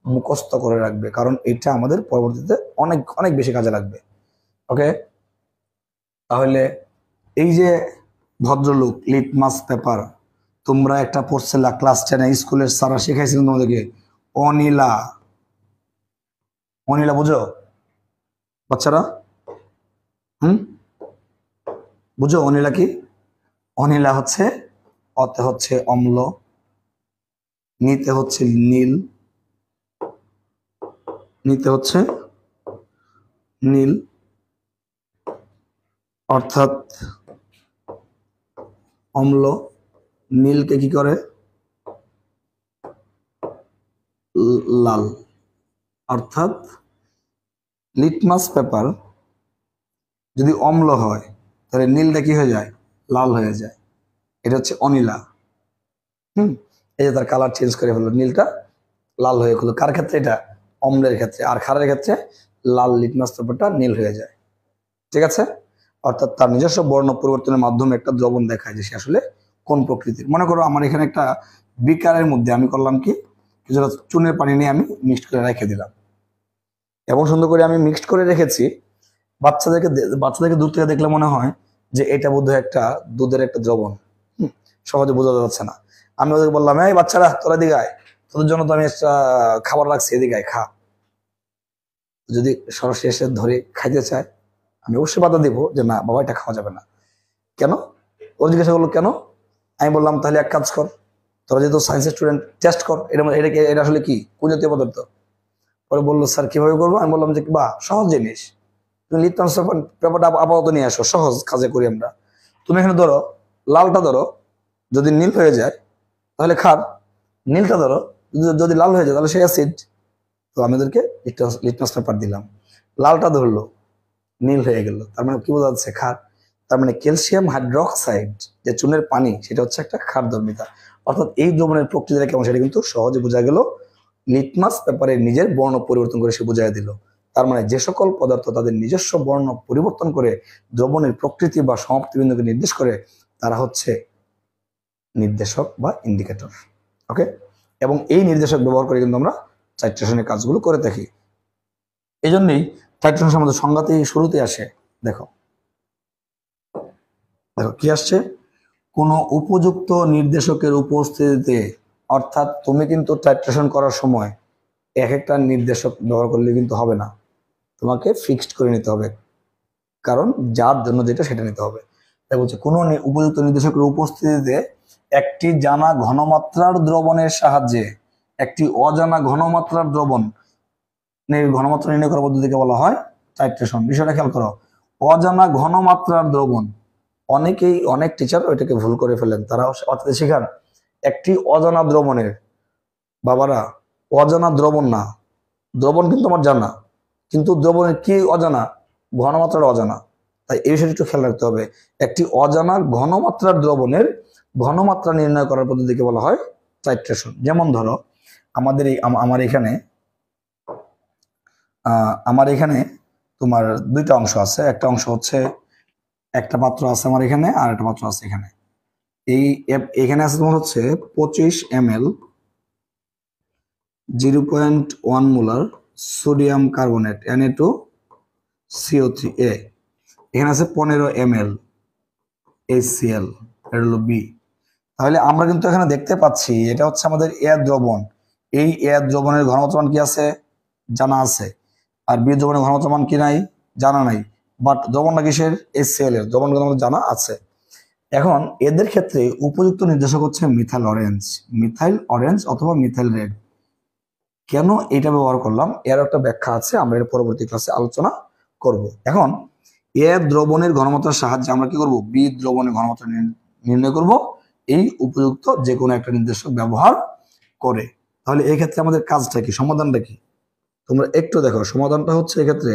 মুখস্থ করে রাখবে, কারণ এটা আমাদের পরবর্তীতে অনেক অনেক বেশি কাজে লাগবে। ওকে, তাহলে এই যে ভদ্রলোক লিটমাস পেপার, তোমরা একটা পড়ছিলা ক্লাস 10 স্কুলের স্যাররা শেখাইছিলেন তোমাদেরকে অনিলা। অনিলা বুঝো বাচ্চারা? বুঝো অনিলা কি? অনিলা হচ্ছে অতে হচ্ছে অম্ল, নিতে হচ্ছে নীল, নিতে হচ্ছে নীল, অর্থাৎ অম্ল। নীলকে কি করে? লাল। অর্থাৎ লিটমাস পেপার যদি অম্ল হয় তাহলে নীলটা কি হয়ে যায়? লাল হয়ে যায়। এটা হচ্ছে অনিলা। এই যে তার কালার চেঞ্জ করে ফেললো, নীলটা লাল হয়ে গেলো। কার ক্ষেত্রে? এটা অম্লের ক্ষেত্রে। আর ক্ষারের ক্ষেত্রে লাল লিটমাস পেপারটা নীল হয়ে যায়। ঠিক আছে, অর্থাৎ তার নিজস্ব বর্ণ পরিবর্তনের মাধ্যমে একটা দ্রবণ দেখায় যে সে আসলে কোন প্রকৃতির। মনে করো আমার এখানে একটা বিকারের মধ্যে আমি করলাম কি, কিছুটা চুনের পানি নিয়ে আমি মিক্সড করে রেখে দিলাম, এবং সুন্দর করে আমি মিক্সড করে রেখেছি। বাচ্চাদেরকে দূর থেকে দেখলে মনে হয় যে এটা বোধহয় একটা দুধের একটা দ্রবণ, সহজে বোঝা যাচ্ছে না। আমি ওদেরকে বললাম, এই বাচ্চারা তোরা এদিকে আয়, তোদের জন্য তো আমি একটা খাবার রাখছি, এদিকে আয় খা। যদি সরাসরি এসে ধরে খাইতে চায়, আমি অবশ্যই বাধা দিব যে না বাবা এটা খাওয়া যাবে না। কেন? ও জিজ্ঞাসা করলো কেন? আমি বললাম তাহলে এক কাজ কর, তোরা যেহেতু সায়েন্সের স্টুডেন্ট, টেস্ট কর এটা আসলে কি, কোন জাতীয় পদার্থ। পরে বললো স্যার কিভাবে করবো? আমি বললাম যে বা সহজ জিনিস, তুমি লিটমাস পেপারটা আপাতত নিয়ে আসো, সহজ কাজে করি আমরা। তুমি এখানে ধরো লালটা ধরো, যদি নীল হয়ে যায় তাহলে খার। নীলটা ধরো, যদি লাল হয়ে যায় তাহলে সে অ্যাসিড। তো আমি ওদেরকে লিটমাস পেপার দিলাম, লালটা ধরলো, নীল হয়ে গেল, তার মানে কি বোঝা যাচ্ছে? ক্ষার। তার মানে ক্যালসিয়াম হাইড্রোক্সাইড যে চুনের পানি, সেটা হচ্ছে একটা ক্ষারধর্মিতা। অর্থাৎ এই দ্রবণের প্রকৃতিটা কেমন সেটা কিন্তু সহজে বোঝা গেল। লিটমাস পেপারে নিজের বর্ণ পরিবর্তন করে সে বুঝাই দিল। তার মানে যে সকল পদার্থ তাদের নিজস্ব বর্ণ পরিবর্তন করে দ্রবণের প্রকৃতি বা সমাপ্তি বিন্দুকে নির্দেশ করে, তারা হচ্ছে নির্দেশক বা ইন্ডিকেটর। ওকে, এবং এই নির্দেশক ব্যবহার করে কিন্তু আমরা টাইট্রেশনের কাজগুলো করে থাকি। এই জন্যই টাইট্রেশন সম্বন্ধে সংজ্ঞাতেই শুরুতে আসে, দেখো দেখো কি আসছে, কোন উপযুক্ত নির্দেশকের উপস্থিতিতে। অর্থাৎ তুমি কিন্তু টাইট্রেশন করার সময় এক একটা নির্দেশক ব্যবহার করলে কিন্তু হবে না, তোমাকে ফিক্সড করে নিতে হবে, কারণ যার জন্য যেটা সেটা নিতে হবে। তাই বলছে কোনো উপযুক্ত নির্দেশকের উপস্থিতিতে একটি জানা ঘনমাত্রার দ্রবণের সাহায্যে একটি অজানা ঘনমাত্রার ঘনমাত্রা নির্ণয় করার পদ্ধতিকে বলা হয় টাইট্রেশন। বিষয়টা খেয়াল করো, অজানা ঘনমাত্রার দ্রবণ, অনেক টিচার ওইটাকে ভুল করে ফেলেন। তারা অর্থাৎ শেখান একটি অজানা দ্রবণের, বাবারা অজানা দ্রবণ না, দ্রবণ কিন্তু আমার জানা, কিন্তু দ্রবণের কি অজানা, ঘনমাত্রার অজানা। তাই এই বিষয়টা একটু খেয়াল রাখতে হবে। একটি অজানা ঘনমাত্রার দ্রবণের ঘনমাত্রা নির্ণয় করার পদ্ধতিকে বলা হয় টাইট্রেশন। যেমন ধরো আমার এখানে তোমার দুইটা অংশ আছে, একটা অংশ হচ্ছে একটা পাত্র আছে আমার এখানে, আর একটা পাত্র আছে এখানে। এখানে আছে তোমার হচ্ছে 25 ml 0.1 molar sodium carbonate Na2CO3A। এখানে আছে 15 ml HCl, এটা হলো বি। তাহলে আমরা কিন্তু এখানে দেখতে পাচ্ছি এটা হচ্ছে আমাদের এ দ্রবণ। এই এ দ্রবণের ঘনমাত্রা মান কি আছে, জানা আছে, আর বি দ্রবণের ঘনমাত্রা মান কি নাই, জানা নাই। বাট দ্রবণটা কিসের, HCl এর, দ্রবণ ঘনমাত্রা জানা আছে। এখন এদের ক্ষেত্রে উপযুক্ত নির্দেশক হচ্ছে মিথাইল অরেঞ্জ অথবা মিথাইল রেড। কেন এটা ব্যবহার করলাম এর একটা ব্যাখ্যা আছে, আমরা এর পরবর্তী ক্লাসে আলোচনা করব। এখন এ দ্রবণের ঘনমাত্রার সাহায্যে আমরা কি করব, বি দ্রবণের ঘনমাত্রা নির্ণয় করব এই উপযুক্ত যে কোনো একটা নির্দেশক ব্যবহার করে। তাহলে এই ক্ষেত্রে আমাদের কাজটা কি, সমাধানটা কি, তোমরা একটু দেখো। সমাধানটা হচ্ছে এক্ষেত্রে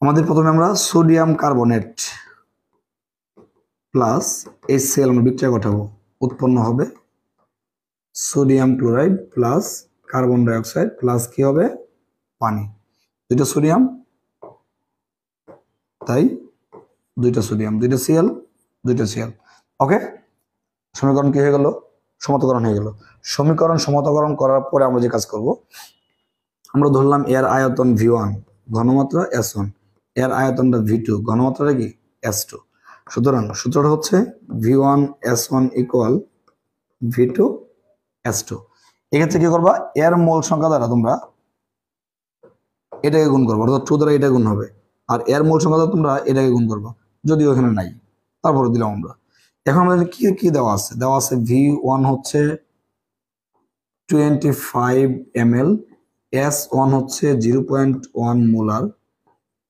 আমাদের প্রথমে আমরা সোডিয়াম কার্বনেট প্লাস HCl আমরা বিক্রিয়া ঘটাবো, উৎপন্ন হবে sodium chloride plus carbon dioxide plus কি হবে, পানি। দুইটা সোডিয়াম, তাই দুইটা সোডিয়াম, দুইটা Cl, দুইটা Cl। ওকে, সমীকরণ কি হয়ে গেল, সমতাকরণ হয়ে গেল। সমীকরণ সমতাকরণ করার পরে আমরা যে কাজ করব, আমরা ধরলাম এর আয়তন V1, ঘনমাত্রা S1, এর আয়তনটা V2, ঘনমাত্রাটা কি S2। সুতরাং সূত্রটা হচ্ছে V1 S1 equal V2 S2। এক্ষেত্রে কি করবা, এর মোল সংখ্যা দ্বারা তোমরা এটাকে গুণ করবা, অর্থাৎ 2 দ্বারা এটা গুণ হবে, আর এর মোল সংখ্যা দ্বারা তোমরা এটাকে গুণ করবা, যদিও এখানে নাই, তারপরে দিলাম আমরা। এখন আমাদের কি কি দেওয়া আছে, V1 হচ্ছে 25 ml, S1 হচ্ছে 0.1 মোলার,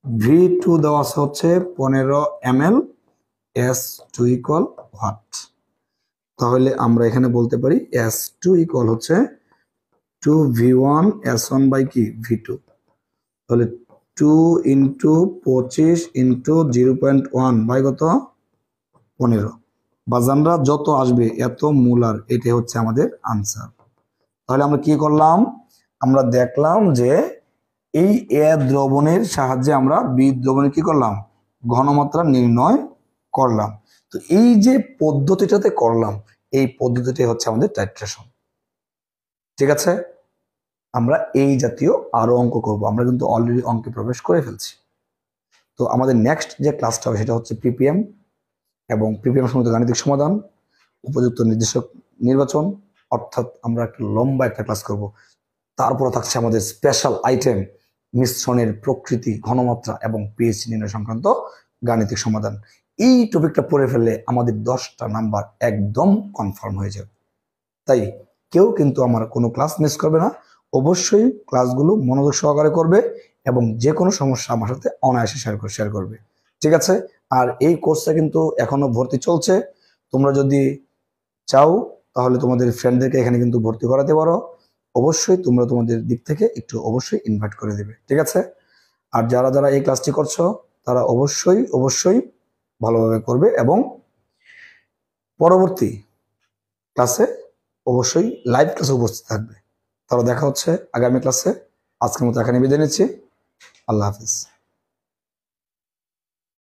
V2 দেওয়া আছে হচ্ছে 15 ml, S2 ইকুয়াল হোয়াট। তাহলে আমরা এখানে বলতে পারি S2 ইকুয়াল হচ্ছে 2V1 S1 বাই কি V2। তাহলে 2 ইন্টু 25 ইন্টু 0.1 বাই কত 15, বাজানরা যত আসবে এত মোলার, এটা হচ্ছে আমাদের আনসার। তাহলে আমরা কি করলাম, আমরা দেখলাম যে এই এ দ্রবণের সাহায্যে আমরা বি দ্রবণের কি করলাম, ঘনমাত্রা নির্ণয় করলাম। তো এই যে পদ্ধতিটাতে করলাম, এই পদ্ধতিটি হচ্ছে আমাদের টাইট্রেশন। ঠিক আছে, আমরা এই জাতীয় আরো অঙ্ক করব, আমরা কিন্তু অলরেডি অঙ্কে প্রবেশ করে ফেলছি। তো আমাদের নেক্সট যে ক্লাসটা হবে সেটা হচ্ছে পিপিএম এবং পিপিএম সম্বন্ধে গাণিতিক সমাধান, উপযুক্ত নির্দেশক নির্বাচন, অর্থাৎ আমরা একটা লম্বা একটা ক্লাস করব। তারপরে থাকছে আমাদের স্পেশাল আইটেম মিশ্রণের প্রকৃতি, ঘনমাত্রা এবং পিএইচ নির্ণয় সংক্রান্ত গাণিতিক সমাধান। এই টপিকটা পড়ে ফেললে আমাদের 10টা নাম্বার একদম কনফার্ম হয়ে যাবে। তাই কেউ কিন্তু আমার কোনো ক্লাস মিস করবে না, অবশ্যই ক্লাসগুলো মনোযোগ সহকারে করবে এবং যে কোনো সমস্যা আমার সাথে অনায়াসে শেয়ার করবে। ঠিক আছে, আর এই কোর্সটা কিন্তু এখনো ভর্তি চলছে। তোমরা যদি চাও তাহলে তোমাদের ফ্রেন্ডদেরকে এখানে কিন্তু ভর্তি করাতে পারো। অবশ্যই তোমরা তোমাদের দিক থেকে একটু অবশ্যই ইনভাইট করে দেবে। ঠিক আছে, আর যারা যারা এই ক্লাসটি করছো তারা অবশ্যই ভালোভাবে করবে এবং পরবর্তী ক্লাসে অবশ্যই লাইভ ক্লাসে উপস্থিত থাকবে। তাহলে দেখা হচ্ছে আগামী ক্লাসে। আজকের মতো এখানে বিদায় নিচ্ছি। আল্লাহ হাফিজ।